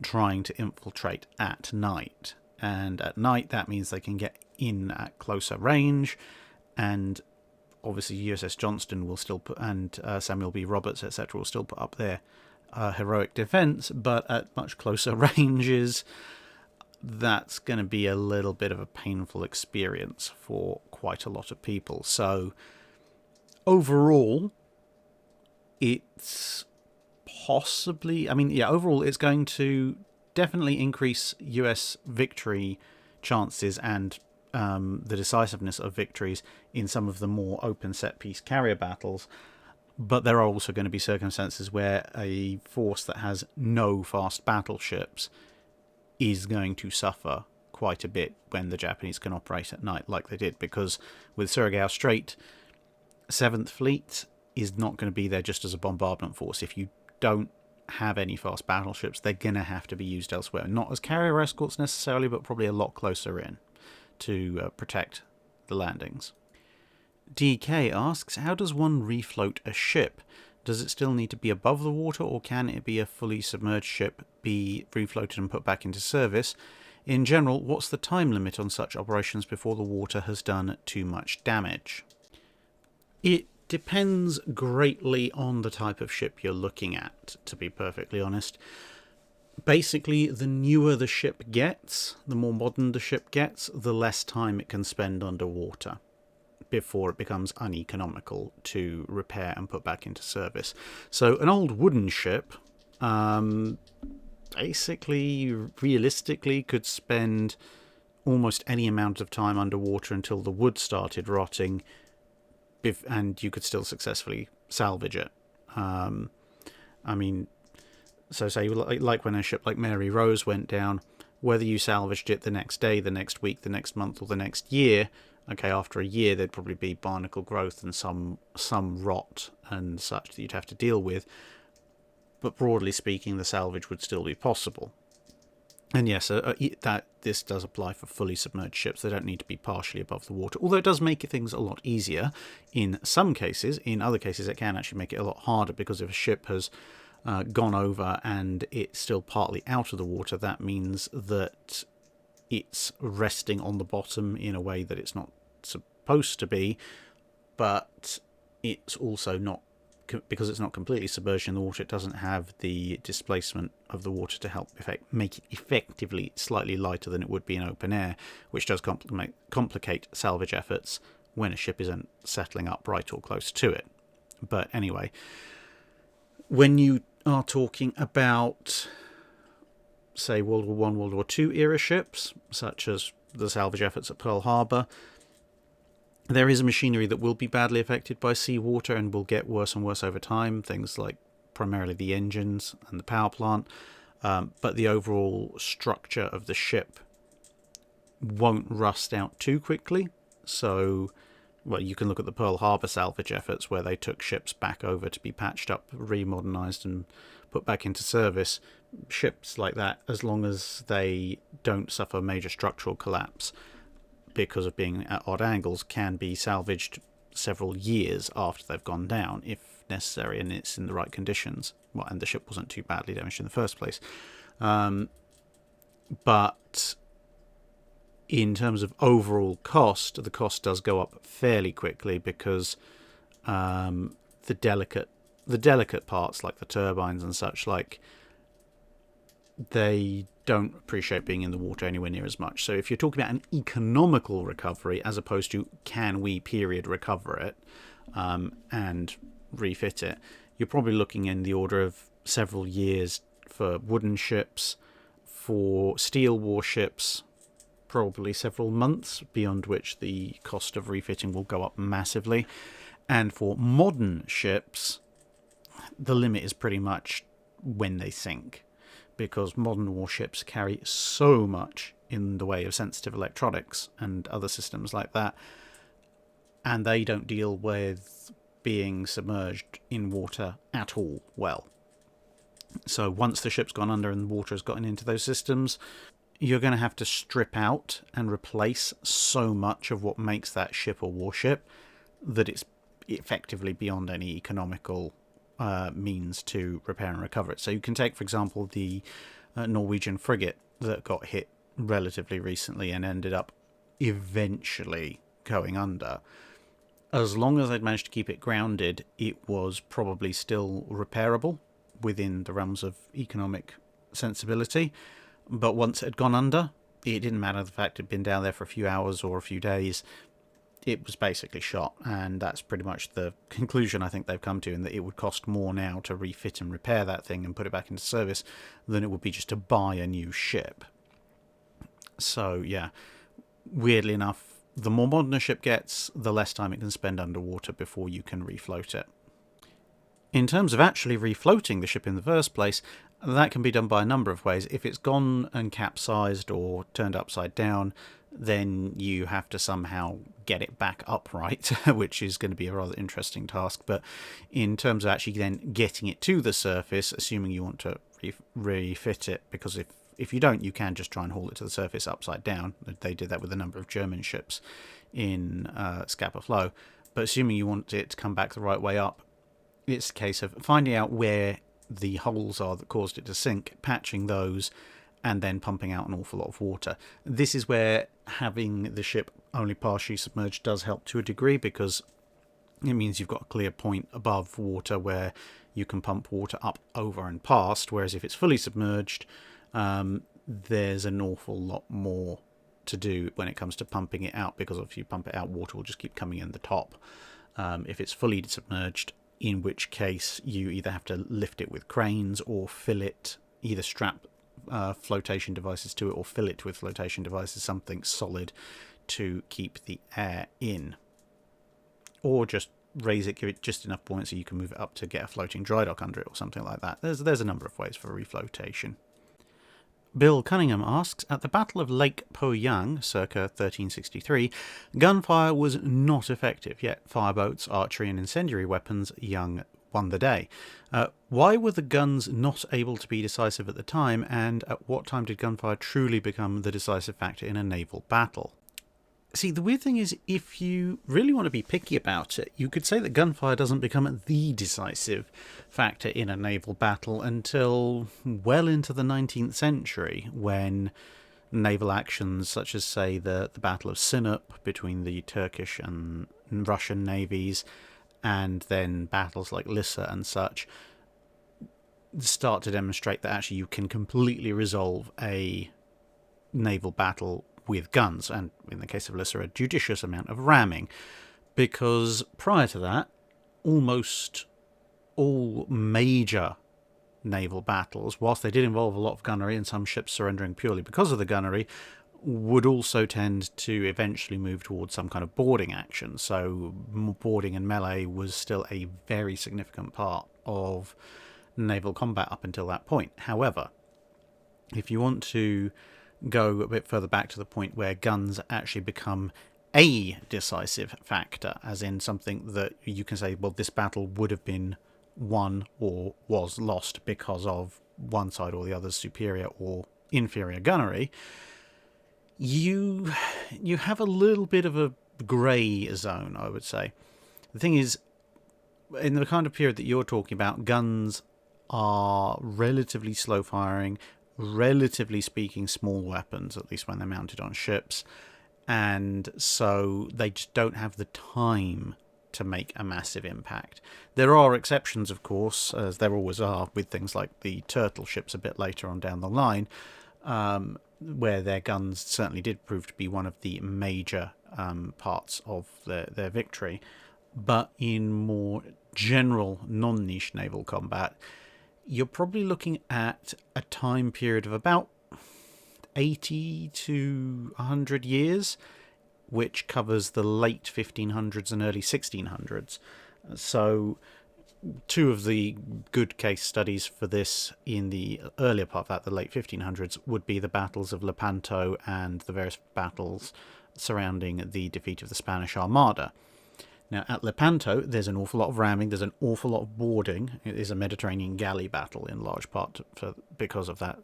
[SPEAKER 1] trying to infiltrate at night. And at night, that means they can get in at closer range, and obviously USS Johnston will still put, and Samuel B. Roberts, etc., will still put up their heroic defense, but at much closer ranges, that's going to be a little bit of a painful experience for quite a lot of people. So overall, it's possibly, overall it's going to definitely increase US victory chances and the decisiveness of victories in some of the more open set-piece carrier battles. But there are also going to be circumstances where a force that has no fast battleships is going to suffer quite a bit when the Japanese can operate at night like they did, because with Surigao Strait, 7th Fleet is not going to be there just as a bombardment force. If you don't have any fast battleships, they're going to have to be used elsewhere. Not as carrier escorts necessarily, but probably a lot closer in to protect the landings. DK asks, how does one refloat a ship? Does it still need to be above the water, or can it be a fully submerged ship, be refloated and put back into service? In general, what's the time limit on such operations before the water has done too much damage? It depends greatly on the type of ship you're looking at, to be perfectly honest. Basically, the newer the ship gets, the more modern the ship gets, the less time it can spend underwater before it becomes uneconomical to repair and put back into service. So an old wooden ship basically, realistically, could spend almost any amount of time underwater until the wood started rotting, and you could still successfully salvage it. So say like when a ship like Mary Rose went down, whether you salvaged it the next day, the next week, the next month, or the next year, okay, after a year there'd probably be barnacle growth and some rot and such that you'd have to deal with. but broadly speaking, the salvage would still be possible. And yes, that this does apply for fully submerged ships. They don't need to be partially above the water, although it does make things a lot easier in some cases. In other cases, it can actually make it a lot harder, because if a ship has gone over and it's still partly out of the water, that means that it's resting on the bottom in a way that it's not supposed to be, but it's also not, because it's not completely submerged in the water, it doesn't have the displacement of the water to help make it effectively slightly lighter than it would be in open air, which does complicate salvage efforts when a ship isn't settling up right or close to it. But anyway, when you are talking about, say, World War I, World War II era ships, such as the salvage efforts at Pearl Harbor, there is machinery that will be badly affected by seawater and will get worse and worse over time, things like primarily the engines and the power plant, but the overall structure of the ship won't rust out too quickly. So, well, you can look at the Pearl Harbor salvage efforts, where they took ships back over to be patched up, remodernized and put back into service. Ships like that, as long as they don't suffer major structural collapse because of being at odd angles, can be salvaged several years after they've gone down, if necessary, and it's in the right conditions. Well, and the ship wasn't too badly damaged in the first place. But in terms of overall cost, the cost does go up fairly quickly, because the delicate parts, like the turbines and such, like, they don't appreciate being in the water anywhere near as much. So if you're talking about an economical recovery, as opposed to can we period recover it and refit it, you're probably looking in the order of several years for wooden ships. For steel warships, probably several months, beyond which the cost of refitting will go up massively. And for modern ships, the limit is pretty much when they sink, because modern warships carry so much in the way of sensitive electronics and other systems like that, and they don't deal with being submerged in water at all well. So once the ship's gone under and the water has gotten into those systems, you're going to have to strip out and replace so much of what makes that ship a warship that it's effectively beyond any economical means to repair and recover it. So you can take, for example, the Norwegian frigate that got hit relatively recently and ended up eventually going under. As long as they'd managed to keep it grounded, it was probably still repairable within the realms of economic sensibility. But once it had gone under, it didn't matter the fact it had been down there for a few hours or a few days. It was basically shot, and that's pretty much the conclusion I think they've come to, in that it would cost more now to refit and repair that thing and put it back into service than it would be just to buy a new ship. So, yeah, weirdly enough, the more modern a ship gets, the less time it can spend underwater before you can refloat it. In terms of actually refloating the ship in the first place, that can be done by a number of ways. If it's gone and capsized or turned upside down, then you have to somehow get it back upright, which is going to be a rather interesting task. But in terms of actually then getting it to the surface, assuming you want to refit it, because if you don't, you can just try and haul it to the surface upside down. They did that with a number of German ships in Scapa Flow. But assuming you want it to come back the right way up, it's a case of finding out where the holes are that caused it to sink, patching those, and then pumping out an awful lot of water. This is where having the ship only partially submerged does help to a degree, because it means you've got a clear point above water where you can pump water up, over and past, whereas if it's fully submerged, there's an awful lot more to do when it comes to pumping it out, because if you pump it out, water will just keep coming in the top. If it's fully submerged, in which case you either have to lift it with cranes or fill it, either strap flotation devices to it or fill it with flotation devices, something solid to keep the air in, or just raise it, give it just enough buoyancy you can move it up to get a floating dry dock under it or something like that. There's a number of ways for reflotation. Bill Cunningham asks, at the Battle of Lake Po Yang, circa 1363, gunfire was not effective, yet fireboats, archery and incendiary weapons, young won the day. Why were the guns not able to be decisive at the time, and at what time did gunfire truly become the decisive factor in a naval battle? See, the weird thing is, if you really want to be picky about it, you could say that gunfire doesn't become the decisive factor in a naval battle until well into the 19th century, when naval actions such as, say, the Battle of Sinop between the Turkish and Russian navies, and then battles like Lissa and such, start to demonstrate that actually you can completely resolve a naval battle with guns, and in the case of Lissa, a judicious amount of ramming, because prior to that, almost all major naval battles, whilst they did involve a lot of gunnery and some ships surrendering purely because of the gunnery, would also tend to eventually move towards some kind of boarding action. So boarding and melee was still a very significant part of naval combat up until that point. However, if you want to go a bit further back to the point where guns actually become a decisive factor, as in something that you can say, well, this battle would have been won or was lost because of one side or the other's superior or inferior gunnery, you have a little bit of a grey zone, I would say. The thing is, in the kind of period that you're talking about, guns are relatively slow firing, relatively speaking small weapons, at least when they're mounted on ships, and so they just don't have the time to make a massive impact. There are exceptions, of course, as there always are with things like the turtle ships a bit later on down the line, where their guns certainly did prove to be one of the major parts of their victory. But in more general non-niche naval combat, you're probably looking at a time period of about 80 to 100 years, which covers the late 1500s and early 1600s. So two of the good case studies for this in the earlier part of that, the late 1500s, would be the battles of Lepanto and the various battles surrounding the defeat of the Spanish Armada. Now, at Lepanto, there's an awful lot of ramming, there's an awful lot of boarding. It is a Mediterranean galley battle in large part because of that.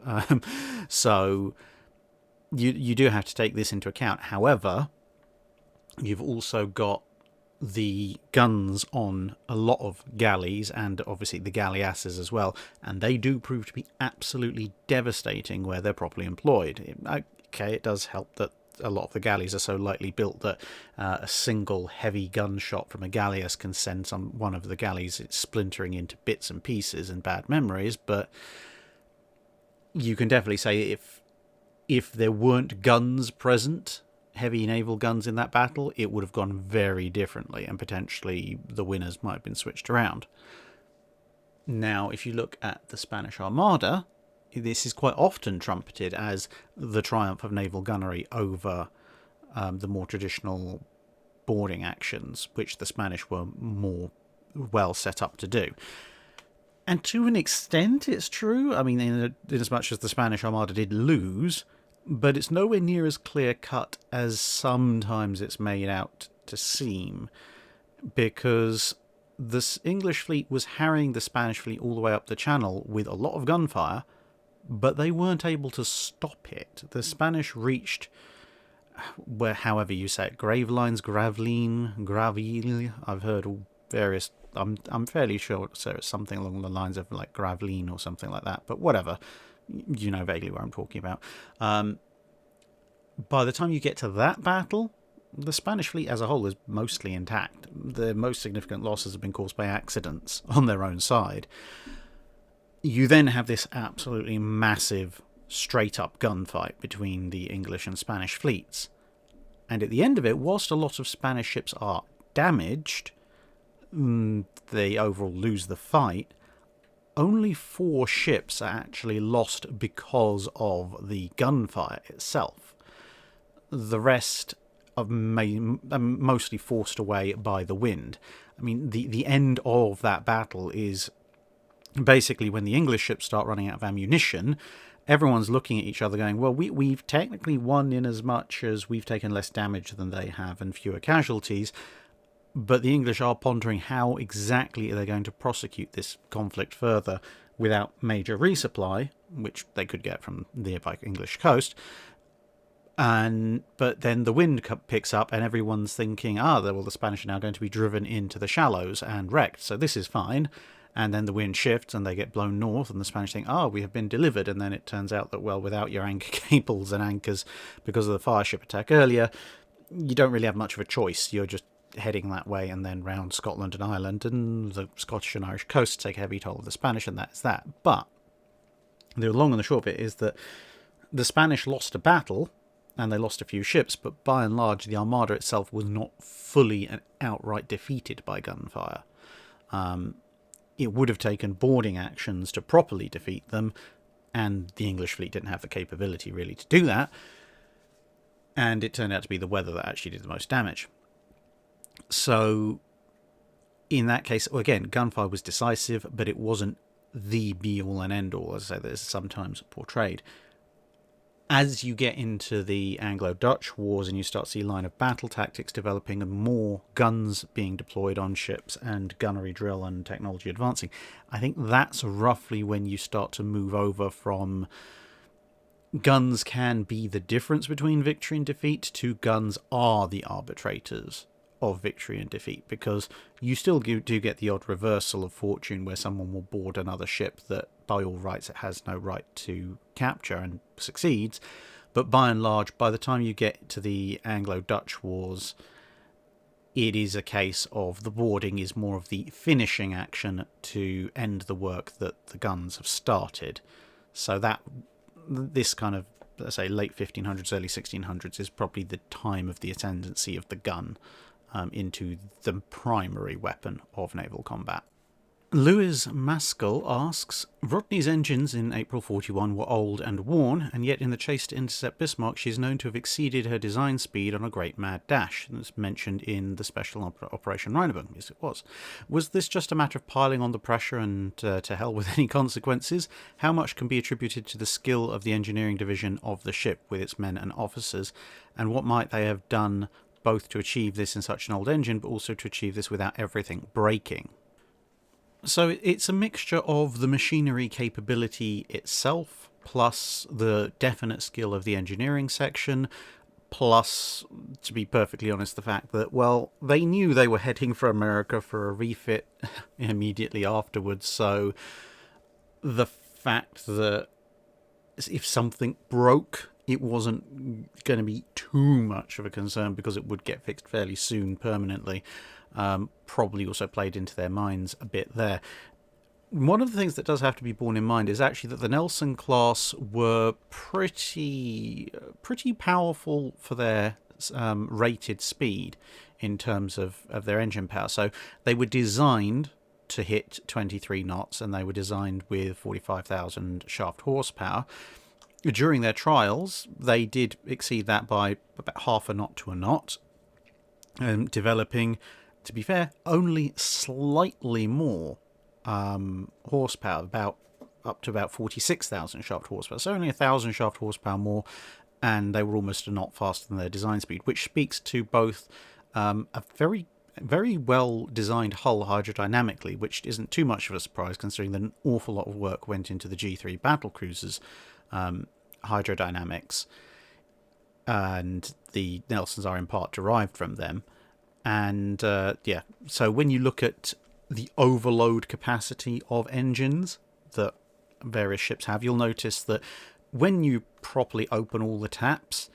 [SPEAKER 1] So you do have to take this into account. However, you've also got the guns on a lot of galleys and obviously the galleasses as well, and they do prove to be absolutely devastating where they're properly employed. It does help that a lot of the galleys are so lightly built that a single heavy gunshot from a galleass can send one of the galleys splintering into bits and pieces and bad memories. But you can definitely say if there weren't guns present, heavy naval guns in that battle, it would have gone very differently, and potentially the winners might have been switched around. Now, if you look at the Spanish Armada, this is quite often trumpeted as the triumph of naval gunnery over the more traditional boarding actions, which the Spanish were more well set up to do. And to an extent, it's true. I mean, in as much as the Spanish Armada did lose, but it's nowhere near as clear-cut as sometimes it's made out to seem, because the English fleet was harrying the Spanish fleet all the way up the Channel with a lot of gunfire, but they weren't able to stop it. The Spanish reached, where, however you say it, Gravelines, Graville, I've heard all various, I'm fairly sure it's something along the lines of like Gravelines or something like that, but whatever, you know vaguely what I'm talking about. By the time you get to that battle, the Spanish fleet as a whole is mostly intact. The most significant losses have been caused by accidents on their own side. You then have this absolutely massive straight-up gunfight between the English and Spanish fleets. And at the end of it, whilst a lot of Spanish ships are damaged, they overall lose the fight, only 4 ships are actually lost because of the gunfire itself. The rest are mostly forced away by the wind. I mean, the end of that battle is basically when the English ships start running out of ammunition. Everyone's looking at each other going, well, we've technically won in as much as we've taken less damage than they have and fewer casualties, But the English are pondering how exactly they're going to prosecute this conflict further without major resupply, which they could get from the nearby English coast. But then the wind picks up and everyone's thinking, well, the Spanish are now going to be driven into the shallows and wrecked, so this is fine. And then the wind shifts and they get blown north, and the Spanish think, we have been delivered. And then it turns out that, well, without your anchor cables and anchors, because of the fireship attack earlier, you don't really have much of a choice. You're just heading that way and then round Scotland and Ireland, and the Scottish and Irish coasts take a heavy toll of the Spanish, and that's that. But the long and the short of it is that the Spanish lost a battle, and they lost a few ships, but by and large the Armada itself was not fully and outright defeated by gunfire. It would have taken boarding actions to properly defeat them, and the English fleet didn't have the capability really to do that, and it turned out to be the weather that actually did the most damage. So in that case, again, gunfire was decisive, but it wasn't the be-all and end-all, as I say, that is sometimes portrayed. As you get into the Anglo-Dutch wars and you start to see line of battle tactics developing and more guns being deployed on ships and gunnery drill and technology advancing, I think that's roughly when you start to move over from guns can be the difference between victory and defeat to guns are the arbitrators of victory and defeat, because you still do get the odd reversal of fortune where someone will board another ship that by all rights it has no right to capture and succeeds. But by and large, by the time you get to the Anglo-Dutch wars, it is a case of the boarding is more of the finishing action to end the work that the guns have started. So that this kind of, let's say, late 1500s, early 1600s is probably the time of the ascendancy of the gun into the primary weapon of naval combat. Louis Maskell asks, Rodney's engines in April 41 were old and worn, and yet in the chase to intercept Bismarck she is known to have exceeded her design speed on a great mad dash. That's mentioned in the special Operation Rheinbogen. Yes, it was. Was this just a matter of piling on the pressure and to hell with any consequences? How much can be attributed to the skill of the engineering division of the ship with its men and officers, and what might they have done both to achieve this in such an old engine, but also to achieve this without everything breaking? So it's a mixture of the machinery capability itself, plus the definite skill of the engineering section, plus, to be perfectly honest, the fact that, well, they knew they were heading for America for a refit immediately afterwards, so the fact that if something broke, it wasn't going to be too much of a concern because it would get fixed fairly soon permanently. Probably also played into their minds a bit there. One of the things that does have to be borne in mind is actually that the Nelson class were pretty powerful for their rated speed in terms of their engine power. So they were designed to hit 23 knots and they were designed with 45,000 shaft horsepower. During their trials, they did exceed that by about half a knot to a knot, developing, to be fair, only slightly more horsepower, up to about 46,000 shaft horsepower. So only 1,000 shaft horsepower more, and they were almost a knot faster than their design speed, which speaks to both a very, very well designed hull hydrodynamically, which isn't too much of a surprise considering that an awful lot of work went into the G3 battlecruisers hydrodynamics, and the Nelsons are in part derived from them. And so when you look at the overload capacity of engines that various ships have, you'll notice that when you properly open all the taps,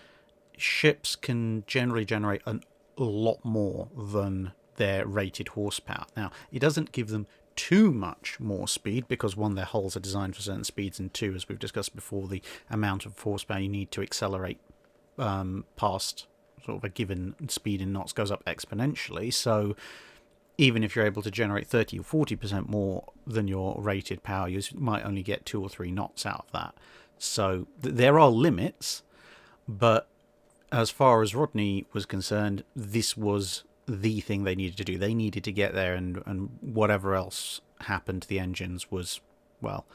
[SPEAKER 1] ships can generally generate a lot more than their rated horsepower. Now, it doesn't give them too much more speed because, one, their hulls are designed for certain speeds, and two, as we've discussed before, the amount of horsepower you need to accelerate past sort of a given speed in knots goes up exponentially. So even if you're able to generate 30 or 40% more than your rated power, you might only get 2 or 3 knots out of that. So there are limits, but as far as Rodney was concerned, this was the thing they needed to do. They needed to get there, and whatever else happened to the engines was, well,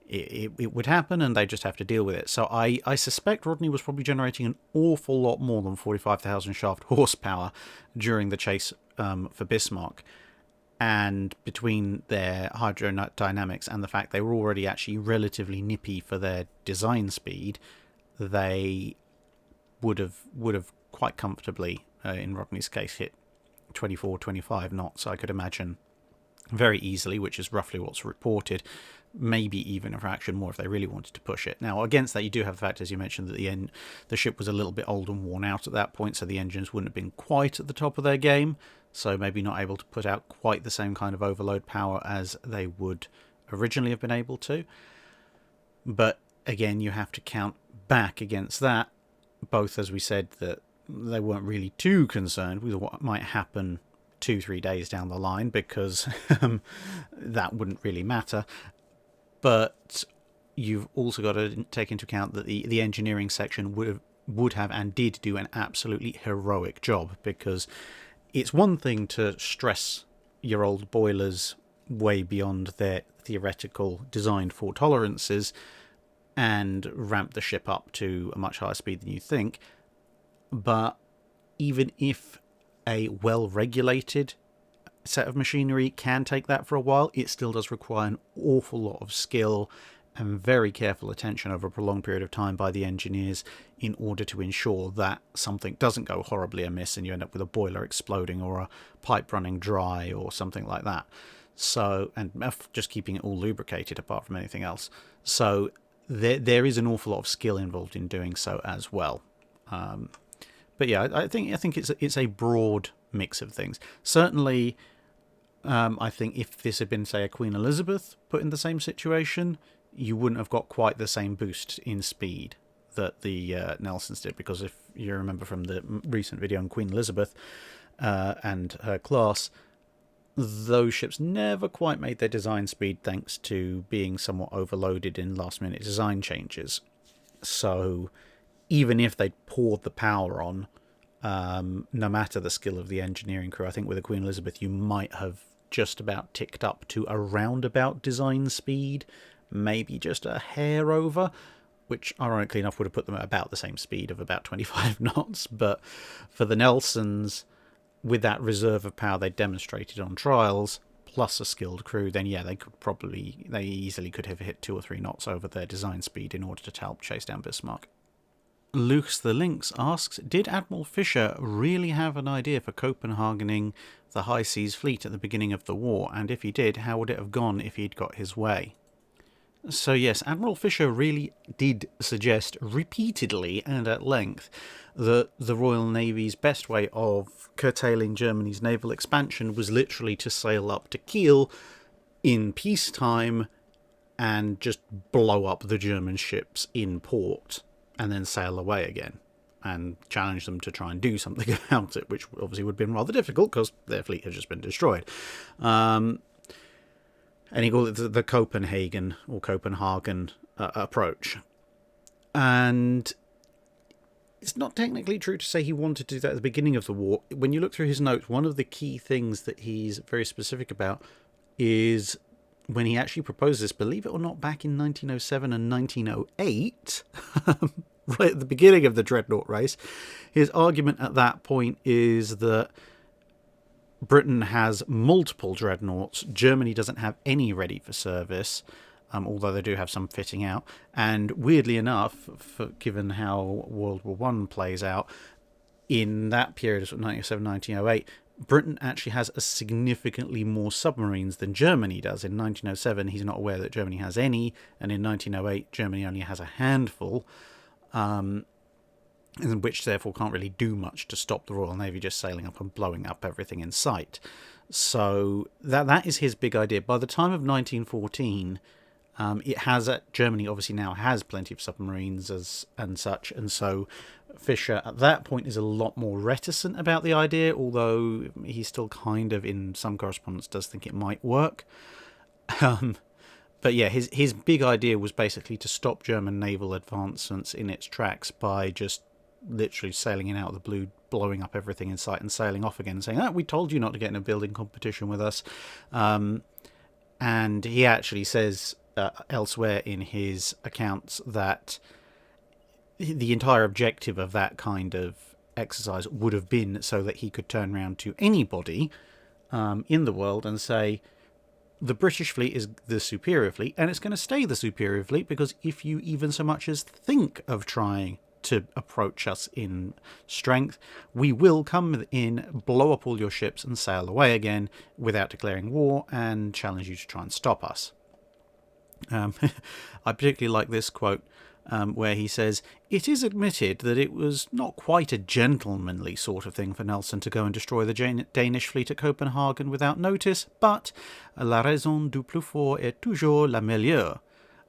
[SPEAKER 1] it would happen, and they just have to deal with it. So I suspect Rodney was probably generating an awful lot more than 45,000 shaft horsepower during the chase for Bismarck. And between their hydrodynamics and the fact they were already actually relatively nippy for their design speed, they would have quite comfortably, in Rodney's case, hit 24, 25 knots, I could imagine, very easily, which is roughly what's reported. Maybe even a fraction more if they really wanted to push it. Now, against that, you do have the fact, as you mentioned, that the ship was a little bit old and worn out at that point, so the engines wouldn't have been quite at the top of their game, so maybe not able to put out quite the same kind of overload power as they would originally have been able to. But again, you have to count back against that, both, as we said, that they weren't really too concerned with what might happen 2-3 days down the line, because that wouldn't really matter. But you've also got to take into account that the engineering section would have and did do an absolutely heroic job, because it's one thing to stress your old boilers way beyond their theoretical designed for tolerances and ramp the ship up to a much higher speed than you think. But even if a well-regulated set of machinery can take that for a while, it still does require an awful lot of skill and very careful attention over a prolonged period of time by the engineers in order to ensure that something doesn't go horribly amiss and you end up with a boiler exploding or a pipe running dry or something like that. So, and just keeping it all lubricated apart from anything else. So there is an awful lot of skill involved in doing so as well. But yeah, I think it's a broad mix of things. Certainly, I think if this had been, say, a Queen Elizabeth put in the same situation, you wouldn't have got quite the same boost in speed that the Nelsons did, because if you remember from the recent video on Queen Elizabeth and her class, those ships never quite made their design speed thanks to being somewhat overloaded in last-minute design changes. So even if they'd poured the power on, no matter the skill of the engineering crew, I think with the Queen Elizabeth you might have just about ticked up to around about design speed, maybe just a hair over, which ironically enough would have put them at about the same speed of about 25 knots. But for the Nelsons, with that reserve of power they demonstrated on trials, plus a skilled crew, then yeah, they easily could have hit 2 or 3 knots over their design speed in order to help chase down Bismarck. Luke's the Lynx asks, did Admiral Fisher really have an idea for Copenhagening the high seas fleet at the beginning of the war? And if he did, how would it have gone if he'd got his way? So yes, Admiral Fisher really did suggest repeatedly and at length that the Royal Navy's best way of curtailing Germany's naval expansion was literally to sail up to Kiel in peacetime and just blow up the German ships in port and then sail away again and challenge them to try and do something about it, which obviously would have been rather difficult because their fleet had just been destroyed. And he called it the Copenhagen approach. And it's not technically true to say he wanted to do that at the beginning of the war. When you look through his notes, one of the key things that he's very specific about is when he actually proposed this, believe it or not, back in 1907 and 1908, right at the beginning of the Dreadnought race, his argument at that point is that Britain has multiple Dreadnoughts, Germany doesn't have any ready for service, although they do have some fitting out, and weirdly enough, given how World War I plays out, in that period of 1907-1908, Britain actually has a significantly more submarines than Germany does. In 1907, he's not aware that Germany has any, and in 1908, Germany only has a handful, which therefore can't really do much to stop the Royal Navy just sailing up and blowing up everything in sight. So that is his big idea. By the time of 1914, Germany obviously now has plenty of submarines and such, and so Fisher at that point is a lot more reticent about the idea, although he still kind of in some correspondence does think it might work. But yeah, his big idea was basically to stop German naval advancements in its tracks by just literally sailing in out of the blue, blowing up everything in sight and sailing off again, saying, we told you not to get in a building competition with us. And he actually says elsewhere in his accounts that the entire objective of that kind of exercise would have been so that he could turn around to anybody in the world and say, the British fleet is the superior fleet, and it's going to stay the superior fleet, because if you even so much as think of trying to approach us in strength, we will come in, blow up all your ships, and sail away again without declaring war, and challenge you to try and stop us. I particularly like this quote, where he says, "It is admitted that it was not quite a gentlemanly sort of thing for Nelson to go and destroy the Danish fleet at Copenhagen without notice, but la raison du plus fort est toujours la meilleure,"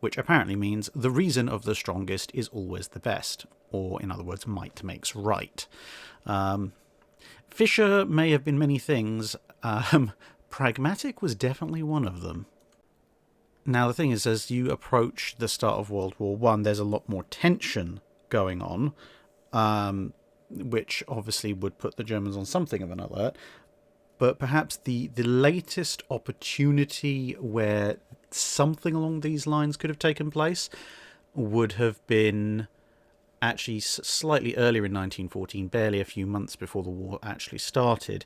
[SPEAKER 1] which apparently means the reason of the strongest is always the best, or in other words, might makes right. Fisher may have been many things. Pragmatic was definitely one of them. Now, the thing is, as you approach the start of World War I, there's a lot more tension going on, which obviously would put the Germans on something of an alert. But perhaps the latest opportunity where something along these lines could have taken place would have been actually slightly earlier in 1914, barely a few months before the war actually started,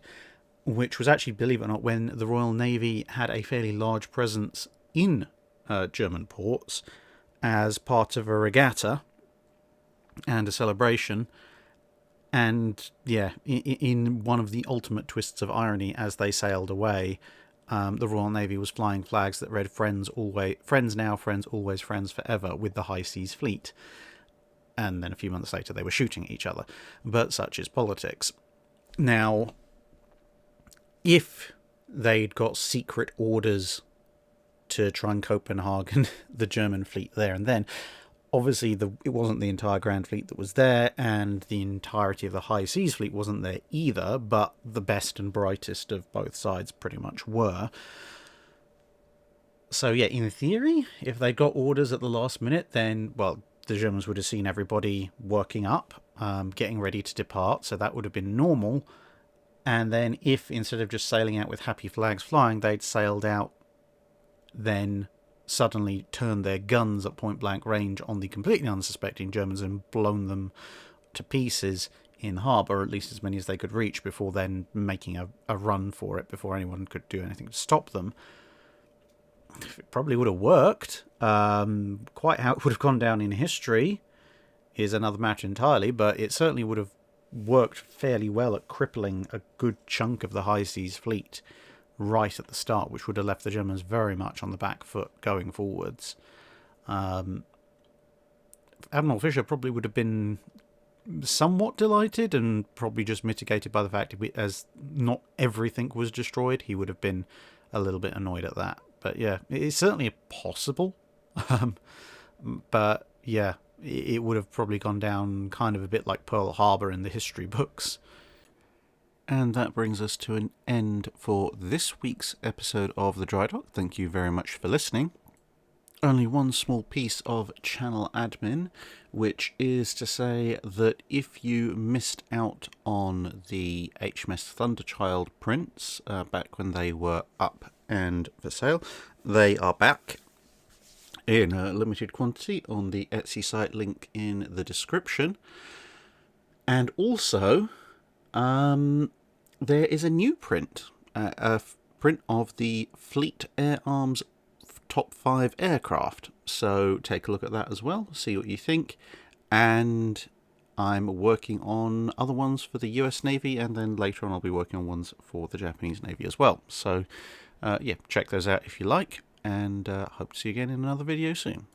[SPEAKER 1] which was actually, believe it or not, when the Royal Navy had a fairly large presence in German ports as part of a regatta and a celebration. And yeah, in one of the ultimate twists of irony, as they sailed away, the Royal Navy was flying flags that read "Friends always, friends now, friends always, friends forever" with the High Seas Fleet. And then a few months later they were shooting at each other. But such is politics. Now, if they'd got secret orders to try and Copenhagen the German fleet there and then, obviously it wasn't the entire Grand Fleet that was there, and the entirety of the High Seas Fleet wasn't there either, but the best and brightest of both sides pretty much were. So yeah, in theory, if they got orders at the last minute, then, well, the Germans would have seen everybody working up, getting ready to depart, so that would have been normal. And then if, instead of just sailing out with happy flags flying, they'd sailed out, then suddenly turned their guns at point-blank range on the completely unsuspecting Germans and blown them to pieces in harbour, or at least as many as they could reach, before then making a run for it before anyone could do anything to stop them. It probably would have worked. Quite how it would have gone down in history is another matter entirely, but it certainly would have worked fairly well at crippling a good chunk of the High Seas Fleet right at the start, which would have left the Germans very much on the back foot going forwards. Admiral Fisher probably would have been somewhat delighted, and probably just mitigated by the fact that as not everything was destroyed, he would have been a little bit annoyed at that. But yeah, it's certainly possible. But yeah, it would have probably gone down kind of a bit like Pearl Harbor in the history books. And that brings us to an end for this week's episode of the Drydock. Thank you very much for listening. Only one small piece of channel admin, which is to say that if you missed out on the HMS Thunderchild prints back when they were up and for sale, they are back in a limited quantity on the Etsy site, link in the description. And also, there is a new print, a print of the Fleet Air Arms top 5 aircraft. So take a look at that as well, see what you think. And I'm working on other ones for the US Navy, and then later on I'll be working on ones for the Japanese Navy as well. So yeah, check those out if you like, and hope to see you again in another video soon.